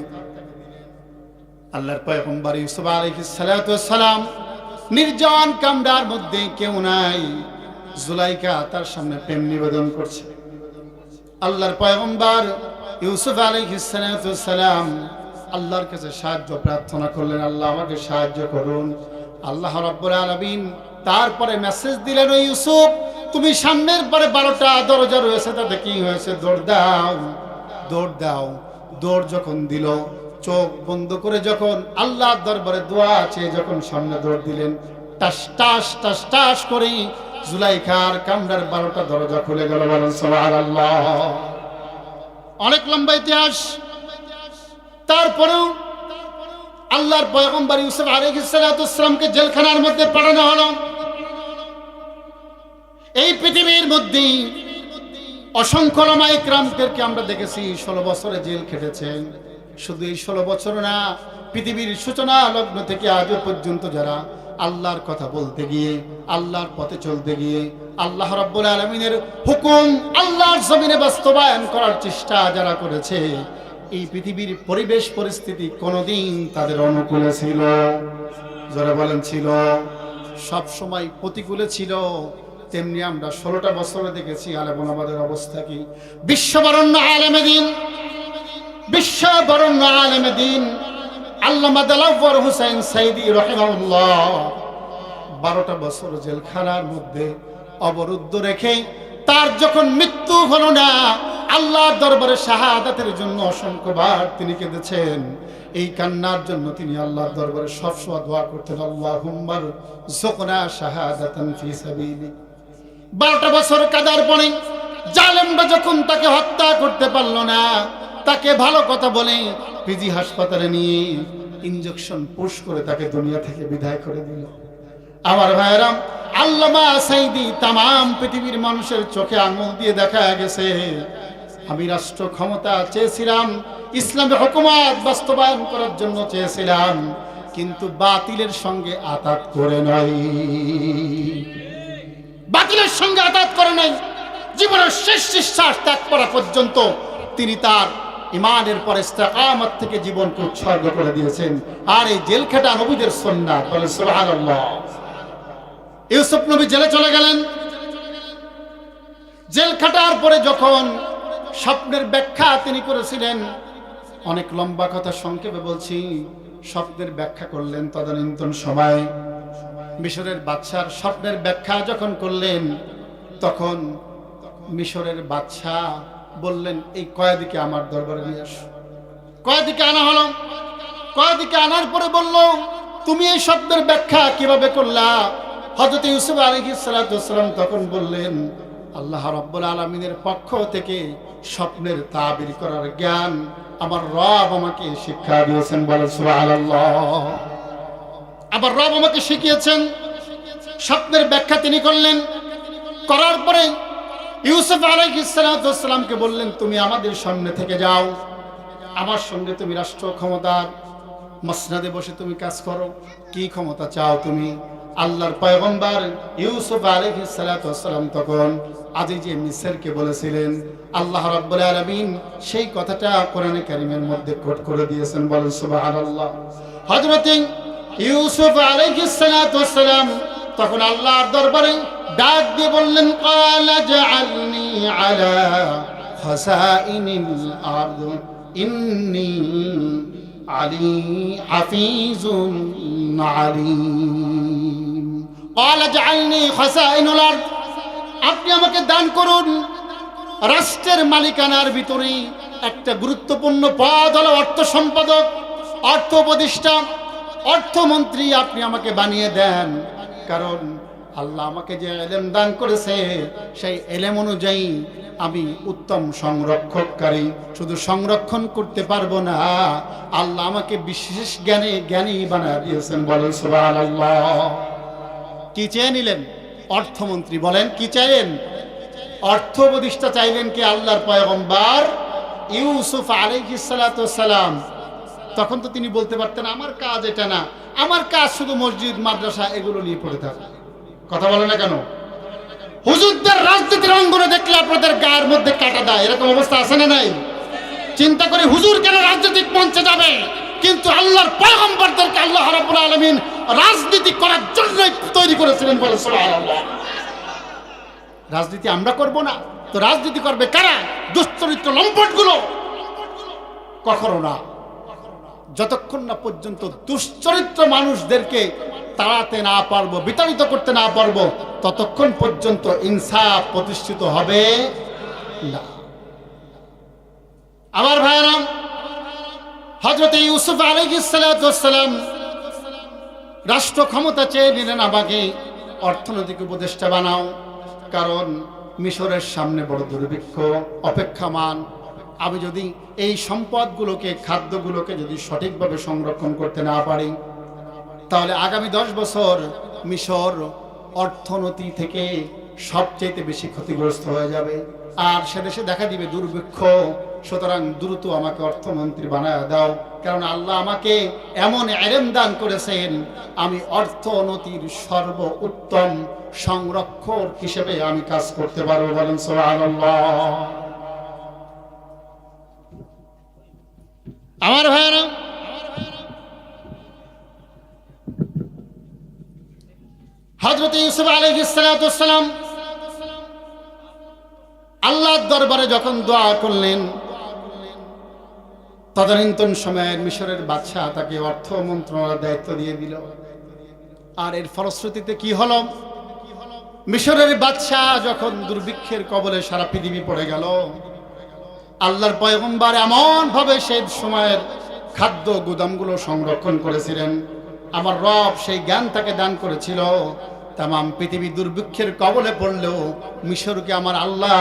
আল্লাহর পয়গম্বর ইউসুফ আলাইহিস সালাতু ওয়াস সালাম নির্জন কামরার মধ্যে, কেউ নাই। জুলাইখা তার সামনে প্রেম নিবেদন করছে। আল্লাহর পয়গম্বর ইউসুফ আলাইহিস সালাতু ওয়াস সালাম আল্লাহর কাছে সাহায্য প্রার্থনা করলেন, আল্লাহ আমাকে সাহায্য করুন। আল্লাহ রাব্বুল আলামিন তারপরে মেসেজ দিলেন, ও ইউসুফ তুমি সামনের পরে 12টা দরজা রয়েছে, তাতে কি হয়েছে? দৌড় দাও, দৌড় দাও। দৌড় যখন দিল, চোখ বন্ধ করে যখন আল্লাহর দরবারে দোয়া আছে, যখন সামনে দৌড় দিলেন, টাস টাস টাস টাস করে জুলাইখার কামরার 12টা দরজা খুলে গেল। বলেন সুবহানাল্লাহ। অনেক লম্বা ইতিহাস। তারপরেও আল্লাহর পয়গম্বর ইউসুফ আলাইহিস সালাতু ওয়াস সালামকে জেলখানার মধ্যে পাঠানো হলো। এই পৃথিবীর মধ্যে অসংখ্য ওলামা ইকরামদেরকে আমরা দেখেছি 16 বছরে জেল খেটেছেন। শুধু এই 16 বছর না, পৃথিবীর সূচনা লগ্ন থেকে আজও পর্যন্ত যারা আল্লাহর কথা বলতে গিয়ে, আল্লাহর পথে চলতে গিয়ে, আল্লাহ রাব্বুল আলামিনের হুকুম আল্লাহর জমিনে বাস্তবায়ন করার চেষ্টা যারা করেছে, এই পৃথিবীর পরিবেশ পরিস্থিতি কোনোদিন তাদের অনুকূলে ছিল? যারা বলেন ছিল, সব সময় প্রতিকূলে ছিল। তেমনি আমরা 16টা বছরে দেখেছি আলেমুল আমাদের অবস্থা কি। বিশ্ববরণ্য আলেমে দ্বীন, বিশ্ববরণ্য আলেমে দ্বীন আল্লামা দেলাওয়ার হোসেন সাইদি রাহিমাহুল্লাহ 12টা বছর জেলখানার মধ্যে অবরুদ্ধ রেখে তার যখন মৃত্যু হলো না, আল্লাহর দরবারে শাহাদাতের জন্য অসংখ্যবার তিনি কেঁদেছেন। এই কান্নার জন্য তিনি আল্লাহর দরবারে সবসময় দোয়া করতেন, আল্লাহুম্মা রযুকনা শাহাদাতান ফি সাবিলিক। 12টা বছর কাদার পরে জালেমরা যখন তাকে হত্যা করতে পারল না, তাকে ভালো কথা বলে পিজি হাসপাতালে নিয়ে ইনজেকশন পুশ করে তাকে দুনিয়া থেকে বিদায় করে দিল। আমার ভাইয়েরা, আল্লামা সাইদি তামাম পৃথিবীর মানুষের চোখে আঙুল দিয়ে দেখা গেছে, আমি রাষ্ট্র ক্ষমতা চেয়েছিলাম, ইসলামী হুকুমত বাস্তবায়ন করার জন্য চেয়েছিলাম, কিন্তু বাতিলের সঙ্গে আতাত করে নাই। বাতিলের সঙ্গে আতাত করে নাই। জীবনের শেষ নিঃশ্বাস ত্যাগ করা পর্যন্ত তিনি তার ইমানের পর ইস্তেকামত থেকে জীবনকে উৎসর্গ করে দিয়েছেন। আর এই জেল খাটা নবীদের সুন্নাত। বলেন সুবহানাল্লাহ। ইউসুফ নবী জেলে চলে গেলেন। জেল খাটার পরে যখন স্বপ্নের ব্যাখ্যা তিনি করেছিলেন, অনেক লম্বা কথা সংক্ষেপে বলছি, স্বপ্নের ব্যাখ্যা করলেন। তদানীন্তন সময় মিশরের বাদশার স্বপ্নের ব্যাখ্যা যখন করলেন, তখন মিশরের বাদশা বললেন, এই কয়েদিকে আমার দরবারে নিয়ে আসো। কয়েদিকে আনা হলো। কয়েদিকে আনার পরে বলল, তুমি এই শব্দের ব্যাখ্যা কিভাবে করলা? হযরত ইউসুফ আলাইহিস সালাতু ওয়াস সালাম তখন বললেন, আল্লাহ রাব্বুল আলামিনের পক্ষ থেকে স্বপ্নের তাবির করার জ্ঞান আমার রব আমাকে শিক্ষা দিয়েছেন, বলেন সুবহানাল্লাহ। আবার রব আমাকে শিখিয়েছেন, স্বপ্নের ব্যাখ্যা তিনি করলেন। করার পরে ইউসুফ আলাইহিস সালামকে বললেন, তুমি আমাদের সামনে থেকে যাও, আমার সঙ্গে তুমি রাষ্ট্র ক্ষমতার মসনদে বসে তুমি কাজ করো। কি ক্ষমতা চাও তুমি? আল্লাহর পয়গম্বর ইউসুফ আলাইহিস সালাম তখন আজিজে মিসরকে বলেছিলেন, আল্লাহ রাব্বুল আলামিন সেই কথাটা কোরআনে কারীমের মধ্যে কোট করে দিয়েছেন, বলেন সুবহানাল্লাহ। হযরত ইউসুফ আলাইহিস সালাম তখন আল্লাহর দরবারে ডাক দিয়ে বললেন, ক্বালা জাআলনি আলা খাসাইনিল আরদ ইন্নী হাফিজুন আলীম। ক্বালা জাআলনি খাসাইনুল আরদ, আপনি আমাকে দান করুন রাষ্ট্রের মালিকানার ভিতরে একটা গুরুত্বপূর্ণ পদ হলো অর্থ সম্পাদক, অর্থ উপদেষ্টা, অর্থমন্ত্রী আপনি আমাকে বানিয়ে দেন। কারণ আল্লাহ আমাকে যে ইলম দান করেছে সেই ইলম অনুযায়ী আমি উত্তম সংরক্ষণকারী। শুধু সংরক্ষণ করতে পারবো না, আল্লাহ আমাকে বিশেষ জ্ঞানী বানিয়ে দিয়েছেন, বলেন সুবহানাল্লাহ। কি চেয়ে নিলেন? অর্থমন্ত্রী। বলেন কি চাইলেন? অর্থ উপদেষ্টা চাইলেন কি? আল্লাহর পয়গম্বর ইউসুফ আলাইহিস সালাম। তখন তো তিনি বলতে পারতেন, আমার কাজ এটা না, আমার কাজ শুধু মসজিদ মাদ্রাসা এগুলো নিয়ে পড়ে থাকে। কথা বলে না কেন? হুজুরদের রাজনীতির অঙ্গনে দেখলে আপনাদের গায়ের মধ্যে কাটা দেয়, এরকম অবস্থা আছে না নাই? চিন্তা করে হুজুর কেন রাজনৈতিক মঞ্চে যাবে, কিন্তু আল্লাহর পয়গম্বরদেরকে আল্লাহ রাব্বুল আলামিন রাজনীতি করার জন্য তৈরি করেছিলেন, বলে সুবহানাল্লাহ। রাজনীতি আমরা করব না তো রাজনীতি করবে কারা? দুশ্চরিত্র লম্পটগুলো। কখনো না, যতক্ষণ না পর্যন্ত দুশ্চরিত্র মানুষদেরকে তাড়াতে না পারবো, বিতাড়িত করতে না পারবো, ততক্ষণ পর্যন্ত ইনসাফ প্রতিষ্ঠিত হবে না। আমার ভাইরা, হযরত ইউসুফ আলাইহিস সালাম রাষ্ট্র ক্ষমতা চেয়ে নিলেন, আমাকে অর্থনৈতিক উপদেষ্টা বানাও। কারণ মিশরের সামনে বড় দুর্ভিক্ষ অপেক্ষামান। আমি যদি এই সম্পদগুলোকে, খাদ্যগুলোকে যদি সঠিকভাবে সংরক্ষণ করতে না পারি, তাহলে আগামী 10 বছর মিশর অর্থনীতি থেকে সবচেয়ে বেশি ক্ষতিগ্রস্ত হয়ে যাবে, আর সে দেশে দেখা দিবে দুর্ভিক্ষ। সুতরাং দ্রুত আমাকে অর্থমন্ত্রী বানায় দাও, কারণ আল্লাহ আমাকে এমন ইলম দান করেছেন, আমি অর্থনীতির সর্ব উত্তম সংরক্ষক হিসেবে আমি কাজ করতে পারবো, বলেন সুবহানাল্লাহ। আমার ভাইরা, হযরত ইউসুফ আলাইহিস সালাম আল্লাহর দরবারে যখন দোয়া করলেন, তদানীন্তন সময়ের মিশরের বাদশাহ তাকে অর্থ মন্ত্রণালয়ের দায়িত্ব দিয়ে দিল। আর এর ফলশ্রুতিতে কি হলো? মিশরের বাদশাহ যখন দুর্ভিক্ষের কবলে সারা পৃথিবী পড়ে গেল, আল্লাহর পয়গম্বর এমন ভাবে সেই সময়ের খাদ্য গুদামগুলো সংরক্ষণ করেছিলেন, আমার রব সেই জ্ঞান তাকে দান করেছিল। তামাম পৃথিবী দুর্ভিক্ষের কবলে পড়লেও মিশরকে আমার আল্লাহ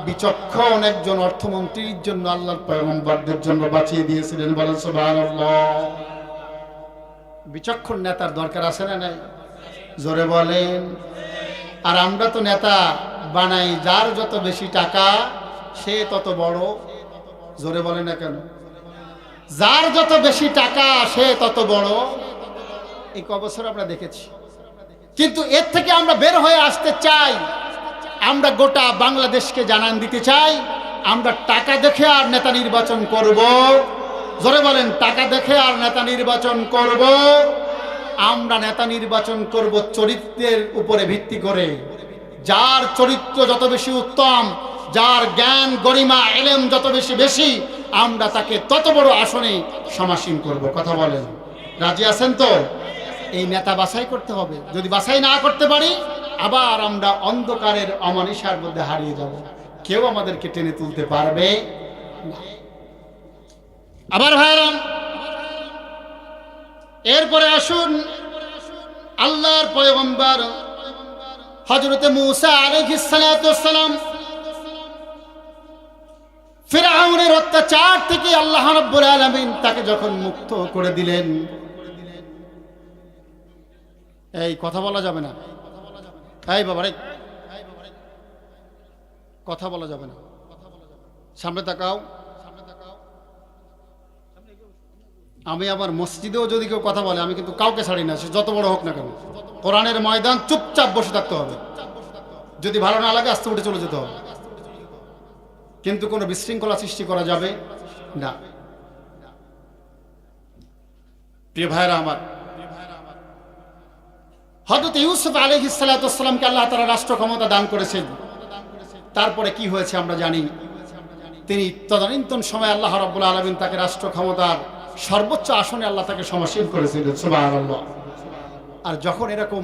বিচক্ষণ একজন অর্থমন্ত্রীর জন্য আল্লাহর পয়গম্বরদের জন্য বাঁচিয়ে দিয়েছিলেন, বলেন সুবহানাল্লাহ। বিচক্ষণ নেতার দরকার আছে না নাই? জোরে বলেন। আর আমরা তো নেতা বানাই, যার যত বেশি টাকা সে তত বড়। জোরে বলেন না কেন? যার যত বেশি টাকা সে তত বড়। এই কবছর আমরা দেখেছি। কিন্তু এর থেকে আমরা বের হয়ে আসতে চাই। আমরা গোটা বাংলাদেশকে জানান দিতে চাই, আমরা টাকা দেখে আর নেতা নির্বাচন করব। জোরে বলেন, টাকা দেখে আর নেতা নির্বাচন করব? আমরা নেতা নির্বাচন করব চরিত্রের উপরে ভিত্তি করে। যার চরিত্র যত বেশি উত্তম, যার জ্ঞান গরিমা ইলম যত বেশি, আমরা তাকে তত বড় আসনে সমাসীন করব। কথা বলেন, রাজি আছেন তো? এই নেতা বাছাই করতে হবে। যদি বাছাই না করতে পারি, আবার আমরা অন্ধকারের অমানিসার মধ্যে হারিয়ে যাব, কেউ আমাদেরকে টেনে তুলতে পারবে না। আবার ভাইরাম, এরপরে আসুন আল্লাহর পয়গম্বর হযরতে মূসা আলাইহিস সালাতু ওয়াস সালাম ফিরআউনের অত্যাচার থেকে আল্লাহ রাব্বুল আলামিন তাকে যখন মুক্ত করে দিলেন। এই কথা বলা যাবে না, এই বাবা রে, কথা বলা যাবে না, সামনে তাকাও। আমি আবার মসজিদেও যদি কেউ কথা বলে আমি কিন্তু কাউকে ছাড়ি না, সে যত বড় হোক না কেন। কোরআনের ময়দান চুপচাপ বসে থাকতে হবে, যদি ভালো না লাগে আস্তে উঠে চলে যেতে হবে, কিন্তু কোনো বিশৃঙ্খলা সৃষ্টি করা যাবে না। প্রিয় ভাইরা আমার, হযরত ইউসুফ আলাইহিস সালাতু ওয়াস সালামকে আল্লাহ তাআলা রাষ্ট্র ক্ষমতা দান করেছেন। তারপরে কি হয়েছে আমরা জানি। তিনি তদানীন্তন সময় আল্লাহ রাব্বুল আলামিন তাকে রাষ্ট্র ক্ষমতার সর্বোচ্চ আসনে আল্লাহ তাকে সমাসীন করেছিলেন, সুবহানাল্লাহ। আর যখন এরকম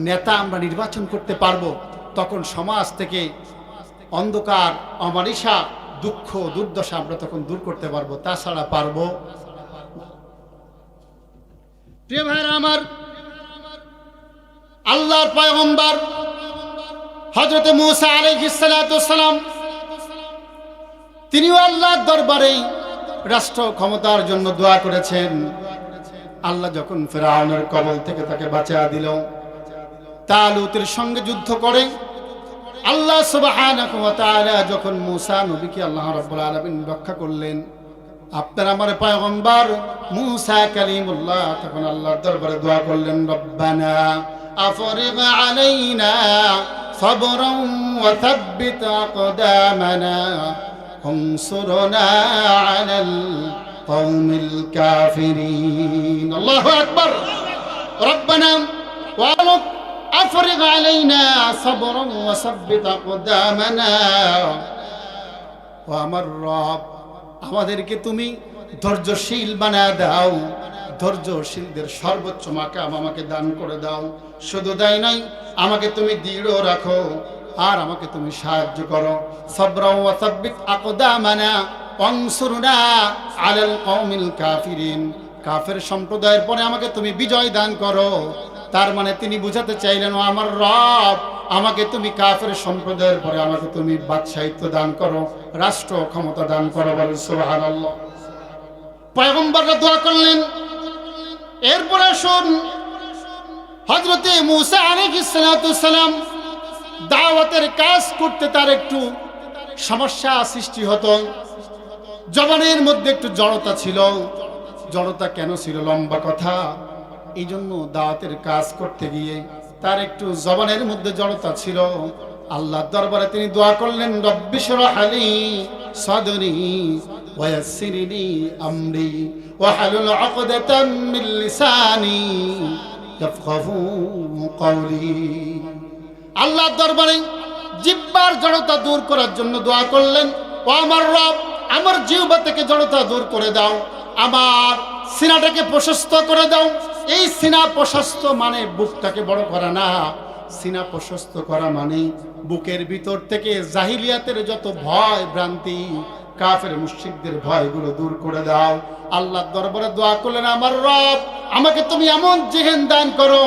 নেতা আমরা নির্বাচন করতে পারবো, তখন সমাজ থেকে অন্ধকার, অমানিসা, দুঃখ, দুর্দশা আমরা তখন দূর করতে পারবো, তাছাড়া পারবো। প্রিয় ভাইরা আমার, আল্লাহর পয়গম্বর হযরত মূসা আলাইহিস সালাতু ওয়াস সালাম তিনিও আল্লাহর দরবারে রাষ্ট্র ক্ষমতার জন্য দোয়া করেছেন। আল্লাহ যখন ফিরআউনের কবল থেকে তাকে বাঁচিয়ে দিল, তালুতের সঙ্গে যুদ্ধ করে আল্লাহ সুবহানাহু ওয়া তাআলা যখন মূসা নবীকে আল্লাহ রাব্বুল আলামিন রক্ষা করলেন, আপনার আমার পয়গম্বর মূসা কালিমুল্লাহ তখন আল্লাহর দরবারে দোয়া করলেন, রব্বানা আফরিগ আলাইনা সাবরান ওয়া সাব্বিত আকদামানা ওয়ানসুরনা আলাল কওমিল কাফিরিন। আল্লাহু আকবার। রব্বানা ওয়া আফরিগ আলাইনা সাবরান ওয়া সাব্বিত আকদামানা। ও আমার রব, আমাদেরকে তুমি ধৈর্যশীল বানায় দাও, ধৈর্যশীলদের সর্বোচ্চ মাকাম আমাকে দান করে দাও। শুধু তাই নয়, আমাকে তুমি দৃঢ় রাখো আর আমাকে তুমি সাহায্য করো। সাবরা ওয়া সাব্বিত আকদামানা ওয়ানসুরনা আলাল কওমিল কাফিরিন। কাফের সম্প্রদায়ের পরে আমাকে তুমি বিজয় দান করো। তার মানে তিনি বুঝাতে চাইলেন, ও আমার রব, আমাকে তুমি কাফের সম্প্রদায়ের পরে আমাকে তুমি বাদশাহিত্ব দান করো, রাষ্ট্র ক্ষমতা দান করো। বলেন সুবহানাল্লাহ। পয়গম্বররা দোয়া করলেন। এরপরে শুন, হযরতে মূসা আলাইহিস সালাতু ওয়াস সালাম দাওয়াতের কাজ করতে তার একটু সমস্যা সৃষ্টি হতো। জবানের মধ্যে একটু জড়তা ছিল। জড়তা কেন ছিল? লম্বা কথা। এই জন্য দাওয়াতের কাজ করতে গিয়ে তার একটু জবানের মধ্যে জড়তা ছিল। আল্লাহর দরবারে তিনি দোয়া করলেন, রব্বি শরহ লি সাদরি ওয়া ইয়াসসির লি আমরি ওয়া হালুল উকদাতাম মিন লিসানি ইয়াফকাহু কওলি। আল্লাহর দরবারে জিহ্বার জড়তা দূর করার জন্য দোয়া করলেন, ও আমার রব, আমার জিহ্বা থেকে জড়তা দূর করে দাও, আমার সিনাটাকে প্রশস্ত করে দাও। এই সিনা প্রশস্ত মানে বুকটাকে বড় করা না, সিনা প্রশস্ত করা মানে বুকের ভিতর থেকে জাহিলিয়াতের যত ভয় ভ্রান্তি, কাফের মুশরিকদের ভয়গুলো দূর করে দাও। আল্লাহর দরবারে দোয়া করলেন, আমার রব, আমাকে তুমি এমন জেহেন দান করো,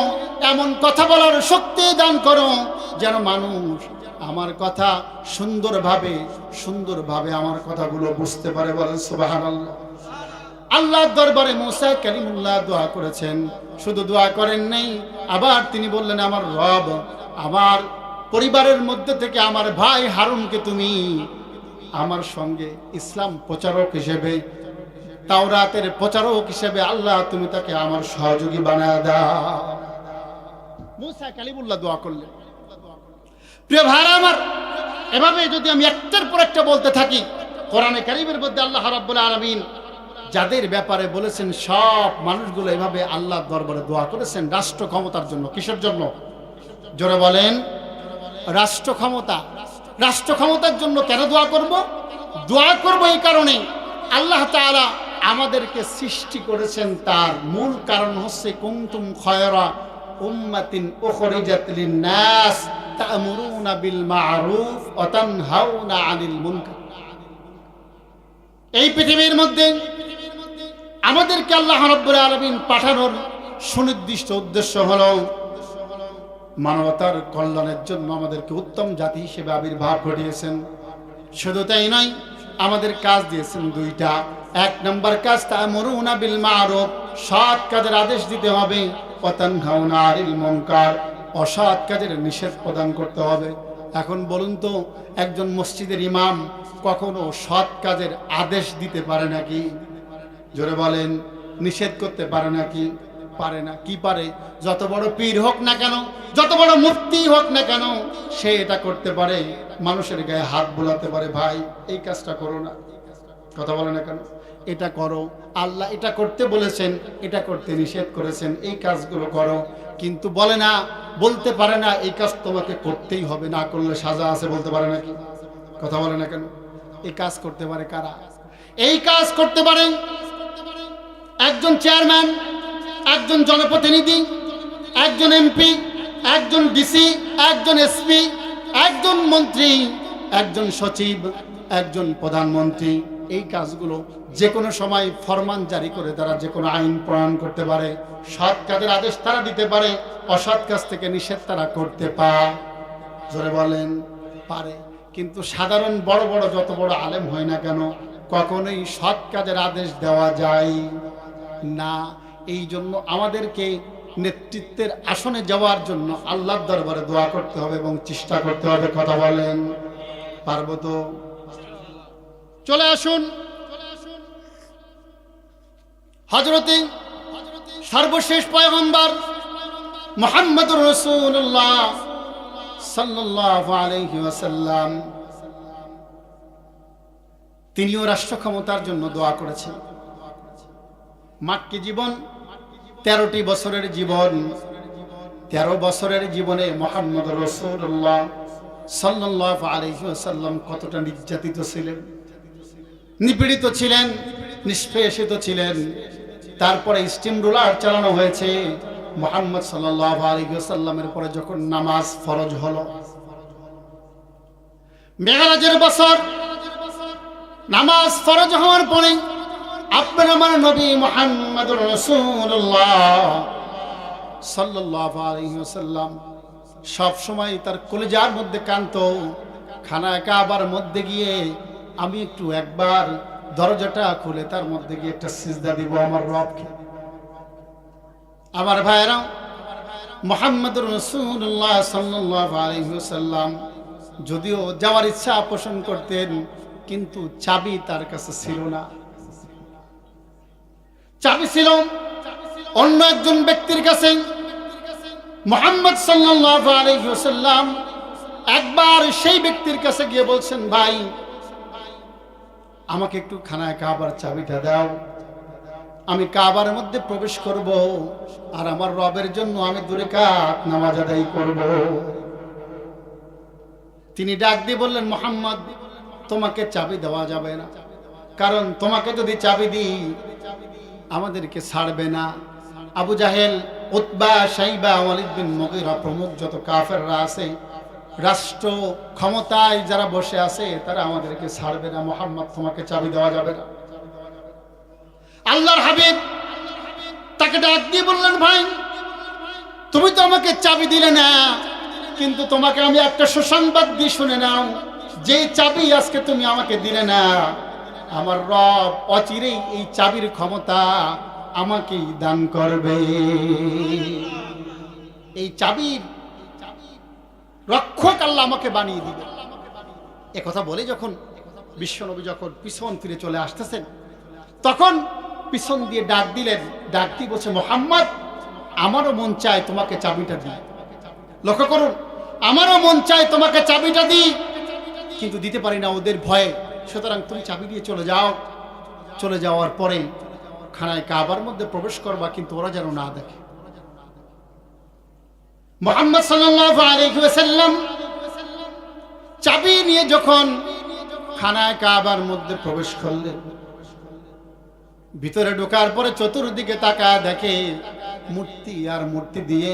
এমন কথা বলার শক্তি দান করো, যেন মানুষ আমার কথা সুন্দরভাবে আমার কথাগুলো বুঝতে পারে। বলেন সুবহানাল্লাহ। আল্লাহর দরবারে মূসা কালিমুল্লাহ দোয়া করেছেন। শুধু দোয়া করেন নাই, আবার তিনি বললেন, আমার রব, আমার পরিবারের মধ্যে থেকে আমার ভাই হারুনকে তুমি আমার সঙ্গে ইসলাম প্রচারক হিসেবে, তাওরাতের প্রচারক হিসেবে আল্লাহ তুমি তাকে আমার সহযোগী বানায় দাও। মূসা কালিমুল্লাহ দোয়া করলেন। প্রিয় ভাইরা আমার, এভাবে যদি আমি একটার পর একটা বলতে থাকি, কোরআনে কারীমের মধ্যে আল্লাহ রাব্বুল আলামিন যাদের ব্যাপারে বলেছেন, সব মানুষগুলো এভাবে আল্লাহর দরবারে দোয়া করেছেন রাষ্ট্র ক্ষমতার জন্য। কিসের জন্য? জোরে বলেন। রাষ্ট্র ক্ষমতা। রাষ্ট্র ক্ষমতার জন্য কেন দোয়া করব? দোয়া করব এই কারণে, আল্লাহ তাআলা আমাদেরকে সৃষ্টি করেছেন, তার মূল কারণ হচ্ছে কুনতুম খায়রা উম্মাতিন উখরিজাত লিন-নাস তা'মুরুনা বিল মা'রুফ ওয়া তানহাউনা আনিল মুনকার। এই পৃথিবীর মধ্যে আমাদেরকে আল্লাহ রাব্বুল আলামিন পাঠানোর সুনির্দিষ্ট উদ্দেশ্য হলো মানবতার কল্যাণের জন্য আমাদেরকে উত্তম জাতি হিসেবে আবির্ভাব ঘটিয়েছেন। শুধু তাই নয়, আমাদের কাজ দিয়েছেন দুইটা। এক নম্বর কাজ তা'মুরুনা বিল মা'রুফ, সৎ কাজের আদেশ দিতে হবে, ওয়া তানহাউনা আনিল মুনকার, অসৎ কাজের নিষেধ প্রদান করতে হবে। এখন বলুন তো, একজন মসজিদের ইমাম কখনো সৎ কাজের আদেশ দিতে পারে নাকি? জোরে বলেন, নিষেধ করতে পারে নাকি? পারে না। কি পারে? যত বড় পীর হোক না কেন, যত বড় মুফতি হোক না কেন, সে এটা করতে পারে, মানুষের গায়ে হাত বোলাতে পারে, ভাই এই কাজটা করো না। কথা বলে না কেন? এটা করো, আল্লাহ এটা করতে বলেছেন, এটা করতে নিষেধ করেছেন, এই কাজগুলো করো। কিন্তু বলে না, বলতে পারে না এই কাজ তোমাকে করতেই হবে, না করলে সাজা আছে, বলতে পারে নাকি? কথা বলে না কেন? এই কাজ করতে পারে কারা? এই কাজ করতে পারে একজন চেয়ারম্যান, একজন জনপ্রতিনিধি, একজন এমপি, একজন ডিসি, একজন এসপি, একজন মন্ত্রী, একজন সচিব, একজন প্রধানমন্ত্রী। এই কাজগুলো যে কোনো সময় ফরমান জারি করে তারা যে কোনো আইন প্রণয়ন করতে পারে, সৎ কাজের আদেশ তারা দিতে পারে, অসৎ কাজ থেকে নিষেধ তারা করতে পারে। জোরে বলেন, পারে। কিন্তু সাধারণ বড় বড় যত বড় আলেম হয় না কেন, কখনোই সৎ কাজের আদেশ দেওয়া যায় না। এই জন্য আমাদেরকে নেতৃত্বের আসনে যাওয়ার জন্য আল্লাহর দরবারে দোয়া করতে হবে এবং চেষ্টা করতে হবে। কথা বলেন, পারবো তো? চলে আসুন হযরতে সর্বশেষ পয়গম্বর মুহাম্মদুর রাসূলুল্লাহ সাল্লাল্লাহু আলাইহি ওয়াসাল্লাম, তিনিও রাষ্ট্র ক্ষমতার জন্য দোয়া করেছেন। মাক্কি জীবন 13টি বছরের জীবন। 13 বছরের জীবনে মুহাম্মদুর রাসূলুল্লাহ সাল্লাল্লাহু আলাইহি ওয়াসাল্লাম কতটা নির্যাতিত ছিলেন, নিপীড়িত ছিলেন, নিষ্পেষিত ছিলেন। তারপরে স্টিম রোলার চালানো হয়েছে। মুহাম্মদ সাল্লাল্লাহু আলাইহি ওয়াসাল্লামের পরে যখন নামাজ ফরজ হলো, মেরাজের বছর নামাজ ফরজ হওয়ার পরে আপনার আমার নবী মুহাম্মদুর রাসূলুল্লাহ সাল্লাল্লাহু আলাইহি ওয়াসাল্লাম সব সময় তার কলিজার মধ্যে কাঁদতো, খানায়ে কাবার মধ্যে গিয়ে আমি একটু একবার দরজাটা খুলে তার মধ্যে গিয়ে একটা সিজদা দিব আমার রবকে। আমার ভাইরা, মুহাম্মদুর রাসূলুল্লাহ সাল্লাল্লাহু আলাইহি ওয়াসাল্লাম যদিও যাওয়ার ইচ্ছা পোষণ করতেন, কিন্তু চাবি তার কাছে ছিল না। চাবি ছিল অন্য একজন ব্যক্তির কাছে। মুহাম্মদ সাল্লাল্লাহু আলাইহি ওয়াসাল্লাম একবার সেই ব্যক্তির কাছে গিয়ে বলছেন, ভাই আমাকে একটু খানায় কাবার চাবিটা দাও, আমি কাবার মধ্যে প্রবেশ করব আর আমার রবের জন্য আমি 2 রাকাত নামাজ আদায় করব। তিনি ডাক দিয়ে বললেন, মুহাম্মদ তোমাকে চাবি দেওয়া যাবে না, কারণ তোমাকে যদি চাবি দিই আমাদেরকে ছাড়বে না। আবু জাহেল, উতবা, শাইবা, ওয়ালিদ বিন মুগীরা প্রমুখ যত কাফেররা আছে, রাষ্ট্র ক্ষমতায় যারা বসে আছে, তারা আমাদেরকে ছাড়বে না। মুহাম্মদ তোমাকে চাবি দেওয়া যাবে না। আল্লাহর হাবিব তাকে ডাক দিয়ে বললেন, ভাই তুমি তো আমাকে চাবি দিলে না, কিন্তু তোমাকে আমি একটা সুসংবাদ দিয়ে শুনে নাও, যে চাবি আজকে তুমি আমাকে দিলে না, আমার রব অচিরেই এই চাবির ক্ষমতা আমাকেই দান করবে। এই চাবির রক্ষক আল্লাহ আমাকে বানিয়ে দিবে। এ কথা বলে যখন বিশ্বনবী যখন পিছন ফিরে চলে আসতেছেন, তখন পিছন দিয়ে ডাক দিলেন, ডাক দিয়ে বলছে, মুহাম্মদ আমারও মন চায় তোমাকে চাবিটা দিই। লক্ষ্য করুন, আমারও মন চায় তোমাকে চাবিটা দিই, কিন্তু দিতে পারি না ওদের ভয়ে, সুতরাং তুমি চাবি দিয়ে চলে যাও। চলে যাওয়ার পরে খানায় কাবার মধ্যে প্রবেশ করবা, কিন্তু ওরা যেন না দেখে। মুহাম্মদ সাল্লাল্লাহু আলাইহি ওয়াসাল্লাম চাবি নিয়ে যখন খানায় কাবার মধ্যে প্রবেশ করলেন, ভিতরে ঢোকার পরে চতুর্দিকে তাকায় দেখে মূর্তি আর মূর্তি দিয়ে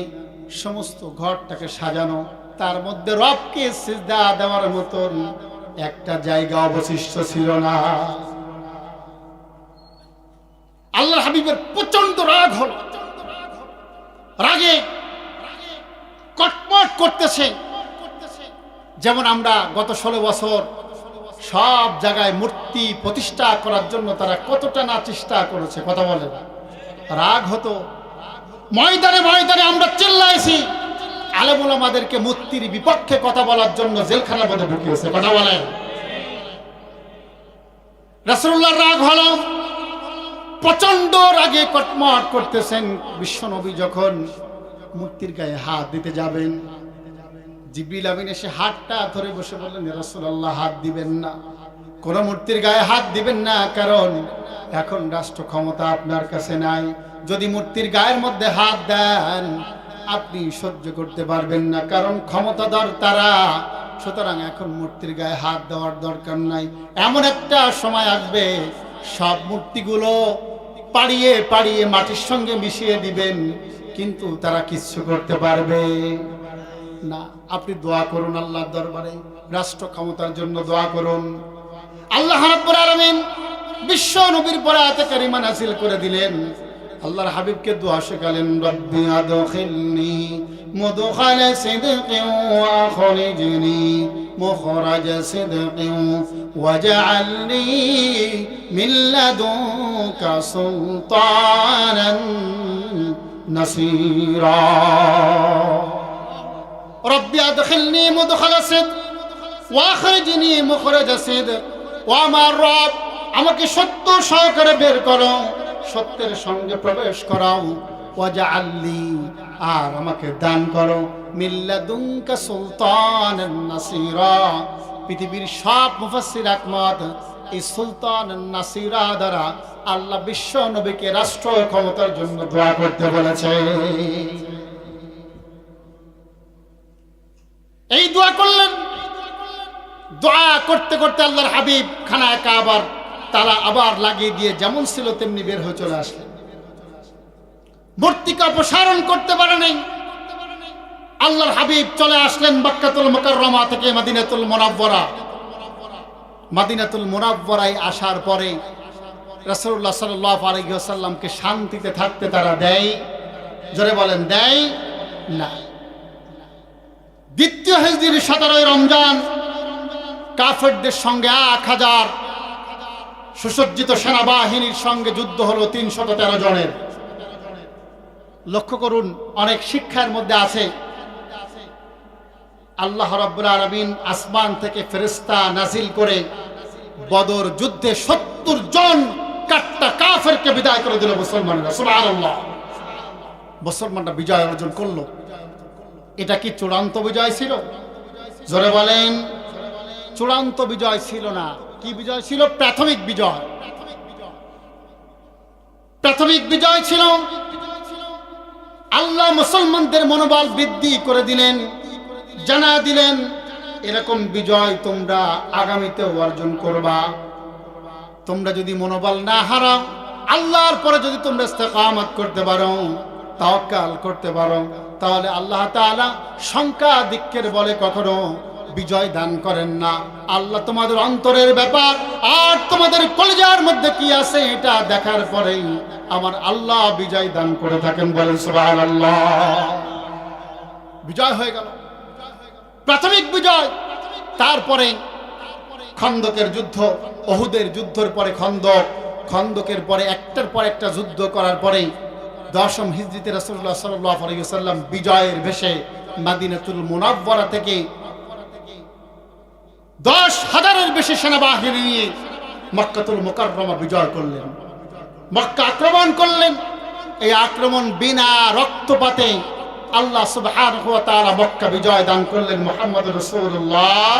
সমস্ত ঘরটাকে সাজানো, তার মধ্যে রবকে সিজদা দেওয়ার মতন একটা জায়গা অবশিষ্ট ছিল না। আল্লাহর হাবিবের প্রচন্ড রাগ হলো। রাগে কটমট কটমট করতেছে। যেমন আমরা গত 16 বছর সব জায়গায় মূর্তি প্রতিষ্ঠা করার জন্য তারা কতটা না চেষ্টা করেছে, কথা বলে না, রাগ হতো, ময়দানে ময়দানে আমরা চিল্লাইছি, আলেম ওলামাদেরকে মূর্তির বিপক্ষে কথা বলার জন্য জেলখানার মধ্যে ঢুকিয়েছে, কথা বলেন। রাসূলুল্লাহর রাগ হলো, প্রচন্ড রাগে কটমট করতেছেন। বিশ্বনবী যখন মূর্তির গায়ে হাত দিতে যাবেন, জিবরিল আমিন এসে হাতটা ধরে বসে বললেন, ইয়া রাসূলুল্লাহ, হাত দিবেন না, কোন মূর্তির গায়ে হাত দিবেন না, কারণ এখন রাষ্ট্র ক্ষমতা আপনার কাছে নাই। যদি মূর্তির গায়ের মধ্যে হাত দেন আপনি সহ্য করতে পারবেন না, কারণ ক্ষমতাধর তারা। সুতরাং এখন মূর্তির গায়ে হাত দেওয়ার দরকার নাই। এমন একটা সময় আসবে সব মূর্তিগুলো পাড়িয়ে পাড়িয়ে মাটির সঙ্গে মিশিয়ে দিবেন, কিন্তু তারা কিচ্ছু করতে পারবে না। আপনি দোয়া করুন আল্লাহর দরবারে, রাষ্ট্র ক্ষমতার জন্য দোয়া করুন। আল্লাহ রাব্বুল আলামিন বিশ্ব নবীর পরে আয়াতে কারিমা নাযিল করে দিলেন। আল্লাহর হাবিবকে দোয়া শেখালেন, রব্বি আদখিলনি মুদখালা সিদকিন ওয়া আখরিজনি মুখরাজা সিদকিন ওয়াজআলনি মিন লাদুনকা সুলতানান নাসীরা। রব্বি আদখিলনি মুদখালা সিদক ওয়া আখরিজনি মুখরাজা সিদক। ও আমার রব, আমাকে সত্য সহকারে বের করো, সত্যের সঙ্গে প্রবেশ করাও। ওয়াজআলনি, আর আমাকে দান করো, মিন লাদুনকা সুলতানান নাসীরা। পৃথিবীর সব মুফাসসির একমত, এই সুলতানান নাসীরা দ্বারা আল্লাহ বিশ্ব নবীকে রাষ্ট্র ক্ষমতার জন্য দোয়া করতে বলেছে। এই দোয়া করলেন। দোয়া করতে করতে আল্লাহর হাবিব খানায় কাবার তালা আবার লাগিয়ে দিয়ে যেমন ছিল তেমনি বের হয়ে চলে আসলেন। মূর্তিকে অপসারণ করতে পারে নাই। আল্লাহর হাবিব চলে আসলেন মক্কাতুল মুকাররমা থেকে মদিনাতুল মুনাওয়ারা। মদিনাতুল মুনাওয়ারায় আসার পরে রাসূলুল্লাহ সাল্লাল্লাহু আলাইহি ওয়াসাল্লামকে শান্তিতে থাকতে তারা দেয়, জোরে বলেন, দেয় না। দ্বিতীয় হিজরির 17 রমজান কাফেরদের সঙ্গে 1000 সুসজ্জিত সেনাবাহিনীর সঙ্গে যুদ্ধ হলো 313 জনের। লক্ষ্য করুন, অনেক শিক্ষার মধ্যে আছে। আল্লাহ রাব্বুল আলামিন আসমান থেকে ফেরেশতা নাজিল করে বদর যুদ্ধে 70 জন কাট্টা কাফেরকে বিদায় করে দিল মুসলমানরা। সুবহানাল্লাহ, মুসলমানরা বিজয় অর্জন করলো। এটা কি চূড়ান্ত বিজয় ছিল? জোরে বলেন, চূড়ান্ত বিজয় ছিল না। কি বিজয় ছিল? প্রাথমিক বিজয়। প্রাথমিক বিজয় ছিল। আল্লাহ মুসলমানদের মনোবল বৃদ্ধি করে দিলেন, জানা দিলেন এরকম বিজয় তোমরা আগামীতে অর্জন করবা। তোমরা যদি মনোবল না হারাও, আল্লাহর পরে যদি তোমরা ইস্তেকামত করতে পারো, তাওয়াক্কুল করতে পারো, তাহলে আল্লাহ তাআলা সংখ্যা দিক্কের বলে কখনো বিজয় দান করেন না। আল্লাহ তোমাদের অন্তরের ব্যাপার আর তোমাদের কলিজার মধ্যে কি আছে এটা দেখার পরেই আমার আল্লাহ বিজয় দান করে থাকেন। বলেন সুবহানাল্লাহ। বিজয় হয়ে গেল, প্রাথমিক বিজয়। তারপরে খন্দকের যুদ্ধ, উহুদের যুদ্ধের পরে খন্দক, খন্দকের পরে একটার পর একটা যুদ্ধ করার পরে 10ম হিজরিতে রাসূলুল্লাহ সাল্লাল্লাহু আলাইহি ওয়াসাল্লাম বিজয়ের বেশে মদিনাতুল মুনাওয়ারা থেকে 10,000-এর বেশি সেনাবাহিনী নিয়ে মক্কাতুল মুকাররমা বিজয় করলেন, মক্কা আক্রমণ করলেন। এই আক্রমণ বিনা রক্তপাতে আল্লাহ সুবহানাহু ওয়া তাআলা মক্কা বিজয় দান করলেন মুহাম্মদুর রাসূলুল্লাহ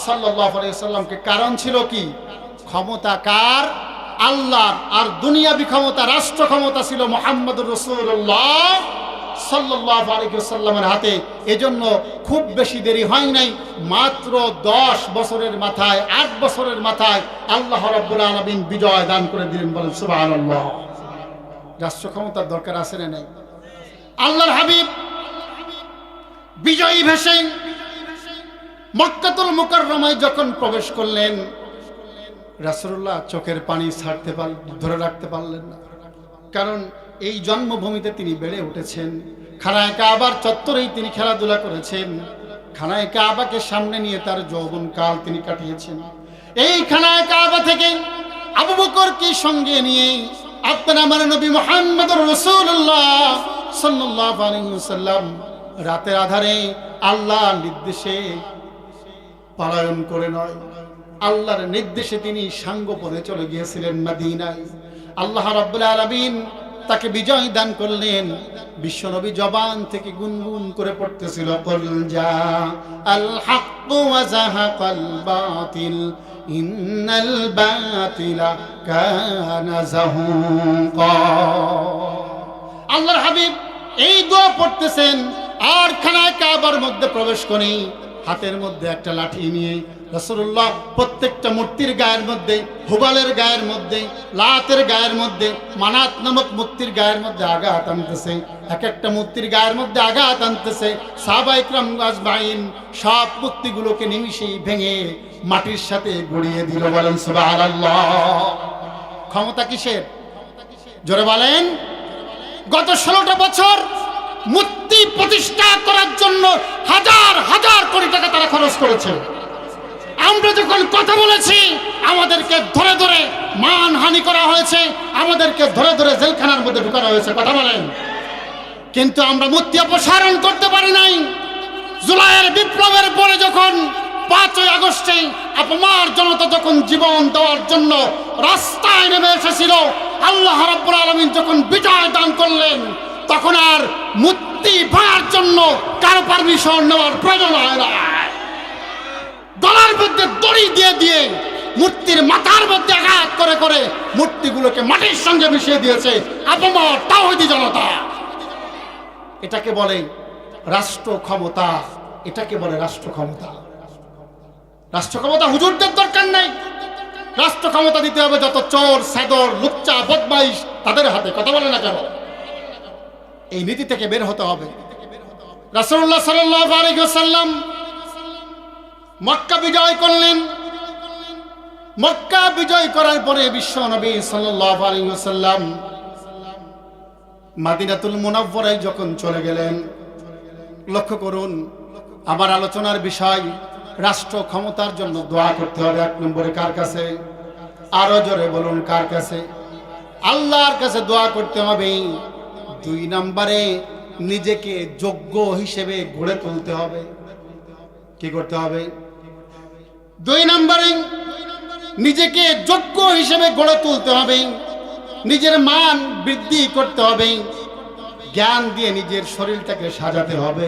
সাল্লাল্লাহু আলাইহি ওয়াসাল্লামকে। কারণ ছিল কি? ক্ষমতা কার? আল্লাহর। আর দুনিয়াবি ক্ষমতা, রাষ্ট্র ক্ষমতা ছিল মুহাম্মদুর রাসূলুল্লাহ সাল্লাল্লাহু আলাইহি ওয়াসাল্লামের হাতে। এজন্য খুব বেশি দেরি হয় নাই, মাত্র 10 বছরের মাথায়, 8 বছরের মাথায় আল্লাহ রাব্বুল আলামিন বিজয় দান করে দিলেন। বলেন সুবহানাল্লাহ। রাষ্ট্র ক্ষমতার দরকার আছে না নাই? আল্লাহর হাবিব বিজয়ী ভেসে মক্কাতুল মুকাররমায় যখন প্রবেশ করলেন, রাসূলুল্লাহ চোখের পানি ধরে রাখতে পারলেন না। কারণ এই জন্মভূমিতে তিনি বেড়ে উঠেছেন, খানায় কাবার চত্বরেই তিনি খেলাধুলা করেছেন। খানায় কাবাকে সামনে নিয়ে তার যৌবনকাল তিনি কাটিয়েছেন। এই খানায় কাবা থেকে আবু বকরকে সঙ্গে নিয়ে আপনার আমার নবী মুহাম্মদুর রাসূলুল্লাহ সাল্লাল্লাহু আলাইহি ওয়াসাল্লাম রাতের আধারে আল্লাহর নির্দেশে পলায়ন করে নয়, আল্লাহর নির্দেশে তিনি সাঙ্গপদে চলে গিয়েছিলেন মদিনায়। আল্লাহ রাব্বুল আলামিন তাকে বিজয় দান করলেন। বিশ্বনবী জবান থেকে গুনগুন করে পড়তেছিল, কুল জা আল হক ওয়া যাহাকাল বাতিল ইন্নাল বাতিলা কানা যাহুকা। আল্লাহর হাবিব এই দোয়া পড়তেছেন আর খানায় কাবার মধ্যে প্রবেশ করে হাতের মধ্যে একটা লাঠি নিয়ে রাসূলুল্লাহ প্রত্যেকটা মূর্তির গায়ের মধ্যে, হুবালের গায়ের মধ্যে, লাতের গায়ের মধ্যে, মানাত নামক মূর্তির গায়ের মধ্যে আঘাত আনতেছে। এক একটা মূর্তির গায়ের মধ্যে আঘাত আনতেছে। সাহাবায়ে কিরাম আজমাইন সব মূর্তিগুলোকে নিমিষেই ভেঙে মাটির সাথে গড়িয়ে দিল। বলেন সুবহানাল্লাহ। ক্ষমতা কিসের? জোরে বলেন। গত 16টা বছর মূর্তি প্রতিষ্ঠা করার জন্য হাজার হাজার কোটি টাকা তারা খরচ করেছে। আমরা যখন কথা বলেছি আমাদেরকে ধরে ধরে মানহানি করা হয়েছে, আমাদেরকে ধরে ধরে জেলখানার মধ্যে ঢুকানো হয়েছে। কথা বলেন। কিন্তু আমরা মূর্তি অপসারণ করতে পারি নাই। জুলাইয়ের বিপ্লবের পরে যখন 5ই আগস্টে আপামার জনতা যখন জীবন দেওয়ার জন্য রাস্তায় নেমে এসেছিল, আল্লাহ রাব্বুল আলামিন যখন বিজয় দান করলেন, তখন আর মূর্তি ভাঙার জন্য কারো পারমিশন নেওয়ার প্রয়োজন হয় না। গলার মধ্যে দড়ি দিয়ে দিয়ে মূর্তির মাথার মধ্যে আঘাত করে করে মূর্তিগুলোকে মাটির সঙ্গে মিশিয়ে দিয়েছে আপামর তাওহীদি জনতা। এটাকে বলে রাষ্ট্র ক্ষমতা। এটাকে বলে রাষ্ট্র ক্ষমতা। রাষ্ট্র ক্ষমতা হুজুরদের দরকার নাই। রাষ্ট্র ক্ষমতা দিতে হবে যত চোর, সাদর, লুচ্চা, বদমাইশ তাদের হাতে। কথা বলে না কেন? এই নীতি থেকে বের হতে হবে। রাসূলুল্লাহ সাল্লাল্লাহু আলাইহি ওয়াসাল্লাম মক্কা বিজয় করলেন। মক্কা বিজয় করার পরে বিশ্ব নবী সাল্লাল্লাহু আলাইহি ওয়াসাল্লাম মদিনাতুল মুনাওয়ারায় যখন চলে গেলেন, লক্ষ্য করুন আমার আলোচনার বিষয় রাষ্ট্র ক্ষমতার জন্য দোয়া করতে হবে। 1 নম্বরে কার কাছে? আরো জোরে বলুন, কার কাছে? আল্লাহর কাছে দোয়া করতে হবে। 2 নম্বরে নিজেকে যোগ্য হিসেবে গড়ে তুলতে হবে। কি করতে হবে? 2 নম্বরে নিজেকে যোগ্য হিসেবে গড়ে তুলতে হবে। নিজের মান বৃদ্ধি করতে হবে। জ্ঞান দিয়ে নিজের শরীরটাকে সাজাতে হবে।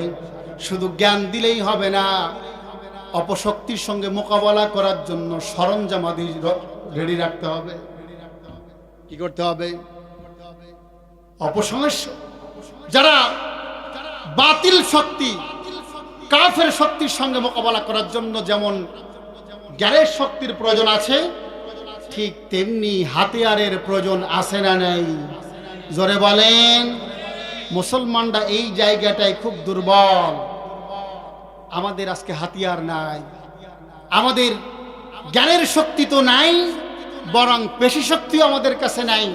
শুধু জ্ঞান দিলেই হবে না, অপশক্তির সঙ্গে মোকাবেলা করার জন্য সরঞ্জামাদি রেডি রাখতে হবে। কি করতে হবে? অপসমস্য যারা বাতিল শক্তি, কাফের শক্তির সঙ্গে মোকাবেলা করার জন্য যেমন জ্ঞানের শক্তির প্রয়োজন আছে, ঠিক তেমনি হাতিয়ারের প্রয়োজন আছে না নাই? জোরে বলেন। মুসলমানরা এই জায়গাটায় খুব দুর্বল। আমাদের আজকে হাতিয়ার নাই, আমাদের জ্ঞানের শক্তি তো নাই, বরং পেশি শক্তিও আমাদের কাছে নাই।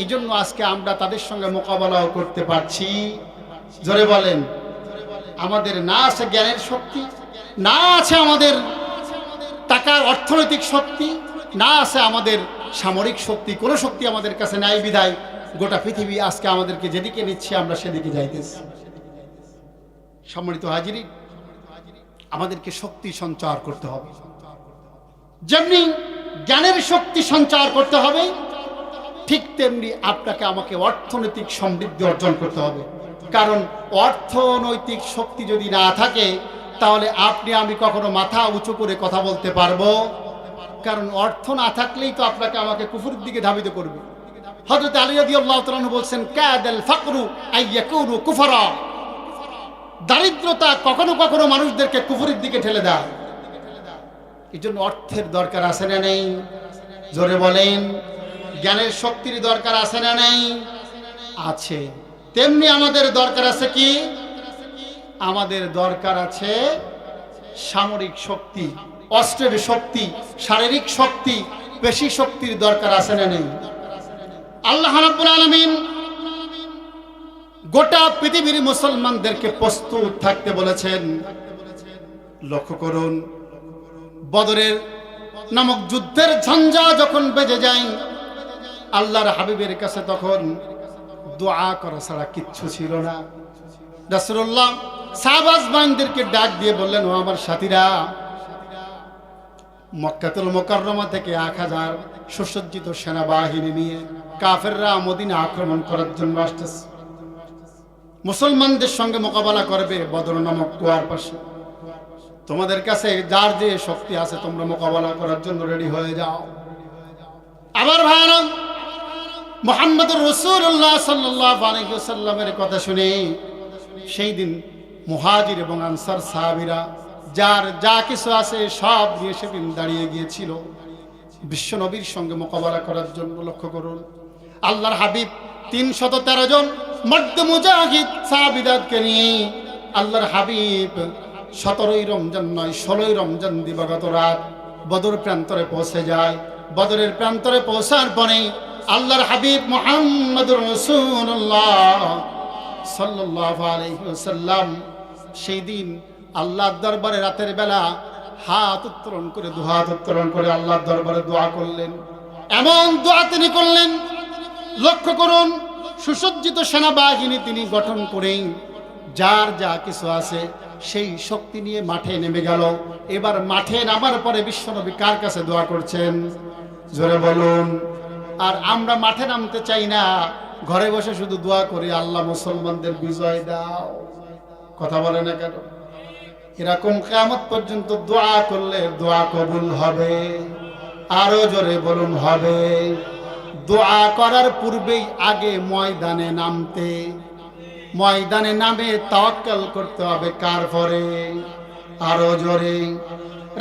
এই জন্য আজকে আমরা তাদের সঙ্গে মোকাবেলাও করতে পারছি। জোরে বলেন। আমাদের না আছে জ্ঞানের শক্তি, না আছে আমাদের টাকার অর্থনৈতিক শক্তি, না আছে আমাদের সামরিক শক্তি। কোনো শক্তি আমাদের কাছে নাই বিধায় গোটা পৃথিবী আজকে আমাদেরকে যেদিকে নিচ্ছে আমরা সেদিকে যাইতেছি। সম্মানিত হাজিরি, আমাদেরকে শক্তি সঞ্চার করতে হবে। যেমনি জ্ঞানের শক্তি সঞ্চার করতে হবে, ঠিক তেমনি আপনাকে আমাকে অর্থনৈতিক সমৃদ্ধি অর্জন করতে হবে। কারণ অর্থনৈতিক শক্তি যদি না থাকে তাহলে আপনি আমি কখনো মাথা উঁচু করে কথা বলতে পারবো? কারণ অর্থ না থাকলেই তো আপনাকে আমাকে কুফরের দিকে ধাবিত করবে। হযরত আলী রাদিয়াল্লাহু তাআলা বলছেন, কাদাল ফাকরু আইয়াকুনু কুফরা। দারিদ্রতা কখনো কখনো মানুষদেরকে কুফরের দিকে ঠেলে দেয়। এই জন্য অর্থের দরকার আছে না নেই? জোরে বলেন। জ্ঞানের শক্তির দরকার আছে না নেই? আছে। তেমনি আমাদের দরকার আছে কি? আমাদের দরকার আছে সামরিক শক্তি, অস্ত্রের শক্তি, শারীরিক শক্তি, পেশি শক্তির দরকার আছে না নেই? আল্লাহ রাব্বুল আলামিন গোটা পৃথিবীর মুসলমানদেরকে প্রস্তুত থাকতে বলেছেন। লক্ষ্য করুন, বদরের নামক যুদ্ধের ঝঞ্ঝা যখন বেজে যায়, আল্লাহর হাবিবের কাছে তখন দোয়া করা ছাড়া কিচ্ছু ছিল না। রাসূলুল্লাহ সাহাবাজবানদেরকে ডাক দিয়ে বললেন, ও আমার সাথীরা, মক্কাতুল মুকাররমা থেকে 1000 সুসজ্জিত সেনাবাহিনী নিয়ে কাফেররা মদিনা আক্রমণ করার জন্য আসতেছে, মুসলমানদের সঙ্গে মোকাবেলা করবে বদর নামক কুয়ার পাশে। তোমাদের কাছে যার যে শক্তি আছে তোমরা মোকাবেলা করার জন্য রেডি হয়ে যাও। আবার ভাইরা, মুহাম্মদুর রাসূলুল্লাহ সাল্লাল্লাহু আলাইহি ওয়াসাল্লামের কথা শুনে সেই দিন মুহাজির এবং আনসার সাহাবীরা যার যা কিছু আছে সব নিয়ে সেদিন দাঁড়িয়ে গিয়েছিল বিশ্ব নবীর সঙ্গে মোকাবেলা করার জন্য। লক্ষ্য করুন, আল্লাহর হাবিব 313 জন মর্দ মুজাহিদ সাহাবীদেরকে নিয়ে আল্লাহর হাবিব 17ই রমজান নয় 16ই রমজান দিবাগত রাত বদর প্রান্তরে পৌঁছে যায়। বদরের প্রান্তরে পৌঁছার পরে আল্লাহর হাবিব মুহাম্মদুর রাসূলুল্লাহ সাল্লাল্লাহু আলাইহি ওয়াসাল্লাম সেই দিন আল্লাহর দরবারে রাতের বেলা হাত উত্তোলন করে দুহাত উত্তোলন করে আল্লাহর দরবারে দোয়া করলেন। এমন দোয়া তিনি করলেন, লক্ষ্য করুন, সুসজ্জিত সেনাবাহিনী তিনি গঠন করেন, যার যা কিছু আছে সেই শক্তি নিয়ে মাঠে নেমে গেল। এবার মাঠে নামার পরে বিশ্বনবী কার কাছে দোয়া করছেন? জোরে বলুন। আর আমরা মাঠে নামতে চাই না, ঘরে বসে শুধু দোয়া করি, আল্লাহ মুসলমানদের বিজয় দাও। কথা বলে না কেন? এরকম কিয়ামত পর্যন্ত দোয়া করলে দোয়া কবুল হবে। আরো জোরে বলুন, হবে। দোয়া করার পূর্বেই আগে ময়দানে নামতে, ময়দানে নামে তাওয়াক্কুল করতে হবে কার পরে? আরো জোরে।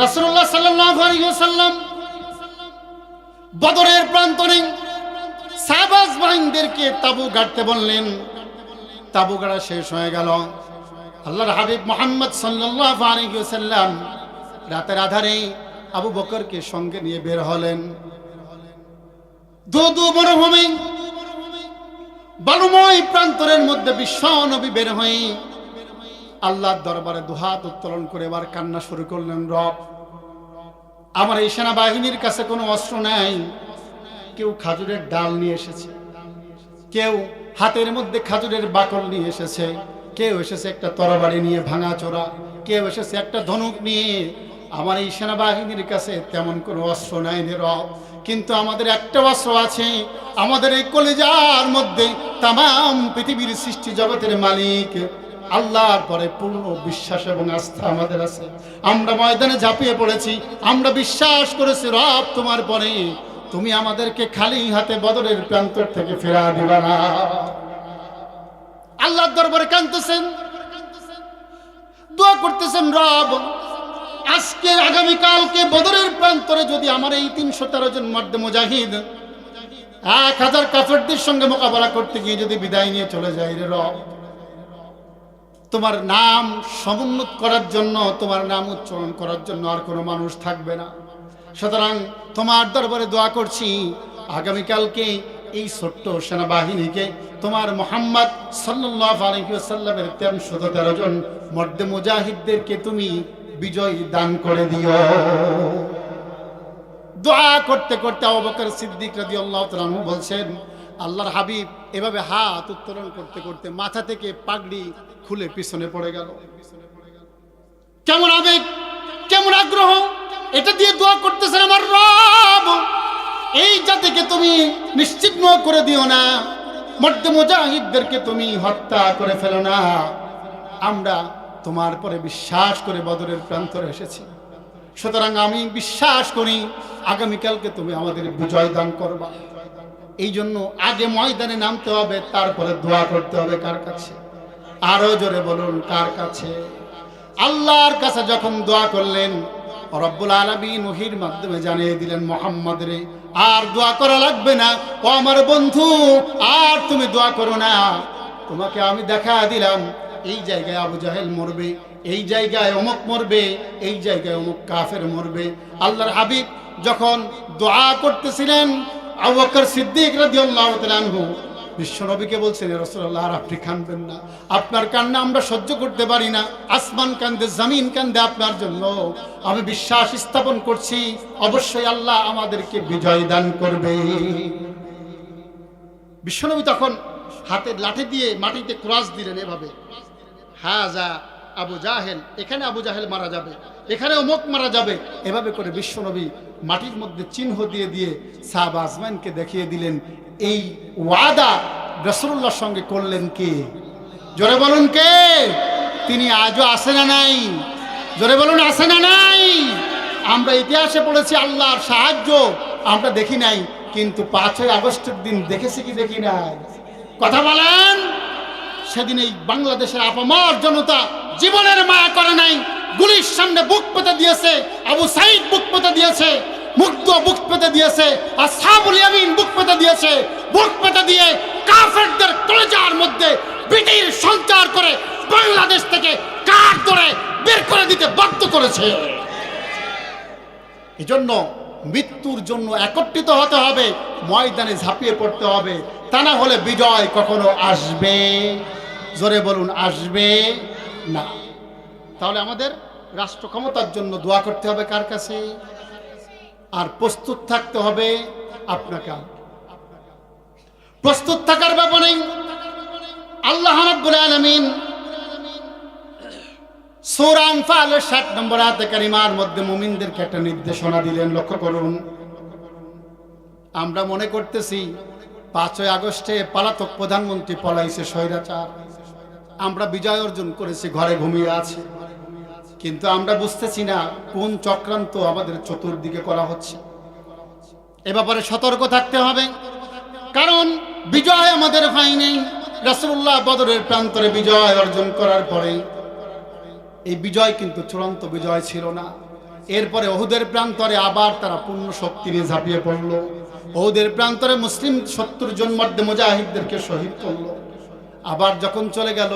রাসূলুল্লাহ সাল্লাল্লাহু আলাইহি ওয়াসাল্লাম বদরের প্রান্তরে সাহাবাজবানদেরকে তাবু গাড়তে বললেন। তাবু গাড়া শেষ হয়ে গেল। আল্লাহর হাবিব মুহাম্মদ সাল্লাল্লাহু আলাইহি ওয়াসাল্লাম রাতের আধারে আবু বকরকে সঙ্গে নিয়ে বের হলেন। দু মরুভূমি বালুময় প্রান্তরের মধ্যে বিশ্ব নবী বের হয়ে আল্লাহর দরবারে দুহাত উত্তোলন করে এবার কান্না শুরু করলেন, রব, আমার এই সেনাবাহিনীর কাছে কোনো অস্ত্র নাই। কেউ খাজুরের ডাল নিয়ে এসেছে, কেউ হাতের মধ্যে খাজুরের বাকল নিয়ে এসেছে, কেউ এসেছে একটা তরবারি নিয়ে ভাঙাচোরা, কেউ এসেছে একটা ধনুক নিয়ে। আমার এই সেনাবাহিনীর কাছে তেমন কোনো অস্ত্র নাই রে রব, কিন্তু আমাদের একটা অস্ত্র আছে। আমাদের এই কলিজার মধ্যে তামাম পৃথিবীর সৃষ্টি জগতের মালিক আল্লাহর পরে পূর্ণ বিশ্বাস এবং আস্থা আমাদের আছে। আমরা ময়দানে ঝাঁপিয়ে পড়েছি, আমরা বিশ্বাস করেছি রব তোমার পরে তুমি আমাদেরকে খালি হাতে বদরের প্রান্তর থেকে ফেরা দিবা না। আল্লাহর দরবারে কাঁদতেছেন, দোয়া করতেছেন, রব, আজকে আগামীকালকে বদরের প্রান্তরে যদি আমার এই 313 জন মর্দে মুজাহিদ 1000 কাফেরদের সঙ্গে মোকাবেলা করতে গিয়ে যদি বিদায় নিয়ে চলে যায় রে রব, তোমার নাম সমুন্নত করার জন্য, তোমার নাম উচ্চারণ করার জন্য আর কোনো মানুষ থাকবে না। সুতরাং তোমার দরবারে দোয়া করছি, আগামীকালকে এই ছোট্ট সেনাবাহিনীকে তোমার মুহাম্মদ সাল্লাল্লাহু আলাইহি ওয়াসাল্লামের 313 জন মর্দে মুজাহিদদেরকে তুমি বিজয় দান করে দিও। দোয়া করতে করতে আবু বকর সিদ্দিক রাদিয়াল্লাহু তাআলা আনহু বলছেন, আল্লাহর হাবিব এভাবে হাত উত্তোলন করতে করতে মাথা থেকে পাগড়ি খুলে পিছনে পড়ে গেল। কেমন আবেগ, কেমন আগ্রহ! এটা দিয়ে দোয়া করতেছেন, আমার রব, এই জাতিকে তুমি নিশ্চিহ্ন করে দিও না, মর্দে মুজাহিদদেরকে তুমি হত্যা করে ফেলো না। আমরা তোমার পরে বিশ্বাস করে বদরের প্রান্তরে এসেছি, সুতরাং আমি বিশ্বাস করি আগামীকালকে তুমি আমাদের বিজয় দান করবা। এই জন্য আগে ময়দানে নামতে হবে, তারপরে দোয়া করতে হবে কার কাছে? আরো জোরে বলুন, কার কাছে? আল্লাহর কাছে যখন দোয়া করলেন, রব্বুল আলামিন ওহীর মাধ্যমে জানিয়ে দিলেন, মুহাম্মদ রে, আর দোয়া করা লাগবে না। ও আমার বন্ধু, আর তুমি দোয়া করো না, তোমাকে আমি দেখা দিলাম এই জায়গায় আবু জাহেল মরবে, এই জায়গায় অমুক মরবে, এই জায়গায় অমুক কাফের মরবে। আল্লাহর হাবিব যখন দোয়া করতেছিলেন, আবু বকর সিদ্দিক রাদিয়াল্লাহু তাআলা আনহু বিশ্বনবীকে বলছেন, ইয়া রাসূলুল্লাহ, আর আপনি কাঁদবেন না, আপনার কান্না আমরা সহ্য করতে পারি না, আসমান কান্দে, জমিন কান্দে আপনার জন্য। আমি বিশ্বাস স্থাপন করছি অবশ্যই আল্লাহ আমাদেরকে বিজয় দান করবে। বিশ্বনবী তখন হাতের লাঠি দিয়ে মাটিতে ক্রস দিলেন এভাবে, হাজা আবু জাহেল, এখানে আবু জাহেল মারা যাবে, এখানে অমুক মারা যাবে, এভাবে করে বিশ্বনবী মাটির মধ্যে চিহ্ন দিয়ে দিয়ে সাহাবা আজমাইনকে দেখিয়ে দিলেন। এই ওয়াদা রাসূলুল্লাহর সঙ্গে করলেন কে? জোরে বলুন কে? তিনি আজও আসে না নাই? জোরে বলুন আসে না নাই? আমরা ইতিহাসে পড়েছি আল্লাহর সাহায্য আমরা দেখি নাই, কিন্তু 5ই আগস্টের দিন দেখেছি কি দেখি নাই? কথা বলেন। সেদিন এই বাংলাদেশের আপামর জনতা জীবনের মায়া করে নাই, গুলির সামনে বুক পেতে দিয়েছে, আবু সাইদ বুক পেতে দিয়েছে, মুগ্ধ বুক পেতে দিয়েছে, আসহাবুল ইয়ামিন বুক পেতে দিয়েছে, বুক পেতে দিয়ে কাফেরদের কলেজার মধ্যে বিটির সঞ্চার করে বাংলাদেশ থেকে কাঠ ধরে বের করে দিতে বাধ্য করেছে। এজন্য মৃত্যুর জন্য একত্রিত হতে হবে, ময়দানে ঝাঁপিয়ে পড়তে হবে, তা না হলে বিজয় কখনো আসবে? জোরে বলুন আসবে না। তাহলে আমাদের রাষ্ট্র ক্ষমতার জন্য দোয়া করতে হবে কার কাছে? আর প্রস্তুত থাকতে হবে আপনাকে। প্রস্তুত থাকার ব্যাপার নেই। আল্লাহ রাব্বুল আলামিন সূরা আনফালের 60 নম্বর আয়াতে কারিমার মধ্যে মুমিনদেরকে একটা নির্দেশনা দিলেন। লক্ষ্য করুন, আমরা মনে করতেছি 5ই আগস্টে পলাতক প্রধানমন্ত্রী পলাইছে, স্বৈরাচার, আমরা বিজয় অর্জন করেছি, ঘরে ঘুমিয়ে আছে, কিন্তু আমরা বুঝতেছি না কোন চক্রান্ত আমাদের চতুর্দিকে করা হচ্ছে। এ ব্যাপারে সতর্ক থাকতে হবে, কারণ বিজয় আমাদের হয়নি। রাসূলুল্লাহ বদরের প্রান্তরে বিজয় অর্জন করার পরে এই বিজয় কিন্তু চূড়ান্ত বিজয় ছিল না। এরপরে ওহুদের প্রান্তরে আবার তারা পূর্ণ শক্তি নিয়ে ঝাঁপিয়ে পড়ল। ওহুদের প্রান্তরে মুসলিম 70 জন মধ্যে মুজাহিদদেরকে শহীদ করলো। আবার যখন চলে গেল,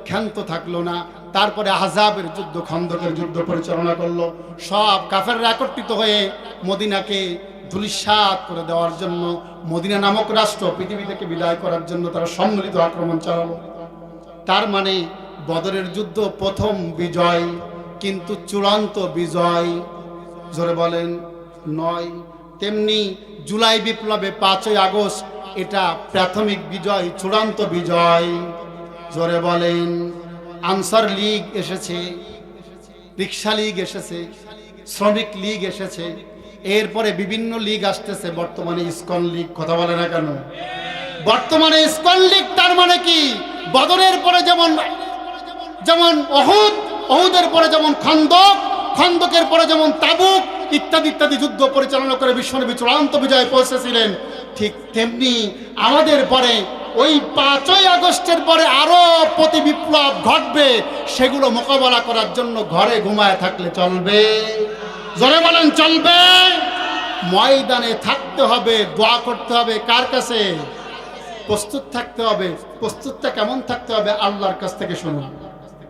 ক্ষান্ত থাকলো না। তারপরে আহজাবের যুদ্ধ, খন্দকের যুদ্ধ পরিচালনা করলো। সব কাফেররা একত্রিত হয়ে মদিনাকে ধূলিসাৎ করে দেওয়ার জন্য, মদিনা নামক রাষ্ট্র পৃথিবী থেকে বিদায় করার জন্য তারা সম্মিলিত আক্রমণ চালালো। তার মানে বদরের যুদ্ধ প্রথম বিজয়, কিন্তু চূড়ান্ত বিজয় জোরে বলেন নয়। তেমনি জুলাই বিপ্লবে 5ই আগস্ট এটা প্রাথমিক বিজয়, চূড়ান্ত বিজয় জোরে বলেন। আনসার লীগ এসেছে, রিক্সা লীগ এসেছে, শ্রমিক লীগ এসেছে, এরপরে বিভিন্ন লীগ আসতেছে। বর্তমানে ইসকন লীগ, কথা বলে না কেন? বর্তমানে ইসকন লীগ। তার মানে কি? বদরের পরে যেমন অহুদের পরে যেমন খন্দক, খন্দকের পরে যেমন তাবুক ইত্যাদি ইত্যাদি যুদ্ধ পরিচালনা করে বিশ্বনবী চূড়ান্ত বিজয়ে পৌঁছেছিলেন, ঠিক তেমনি আমাদের পরে ওই 5ই আগস্টের পরে আরো প্রতি বিপ্লব ঘটবে। সেগুলো মোকাবেলা করার জন্য ঘরে ঘুমায় থাকলে চলবে? জোরে বলেন চলবে? ময়দানে থাকতে হবে, দোয়া করতে হবে কার কাছে? প্রস্তুত থাকতে হবে। প্রস্তুতটা কেমন থাকতে হবে? আল্লাহর কাছ থেকে শুনুন।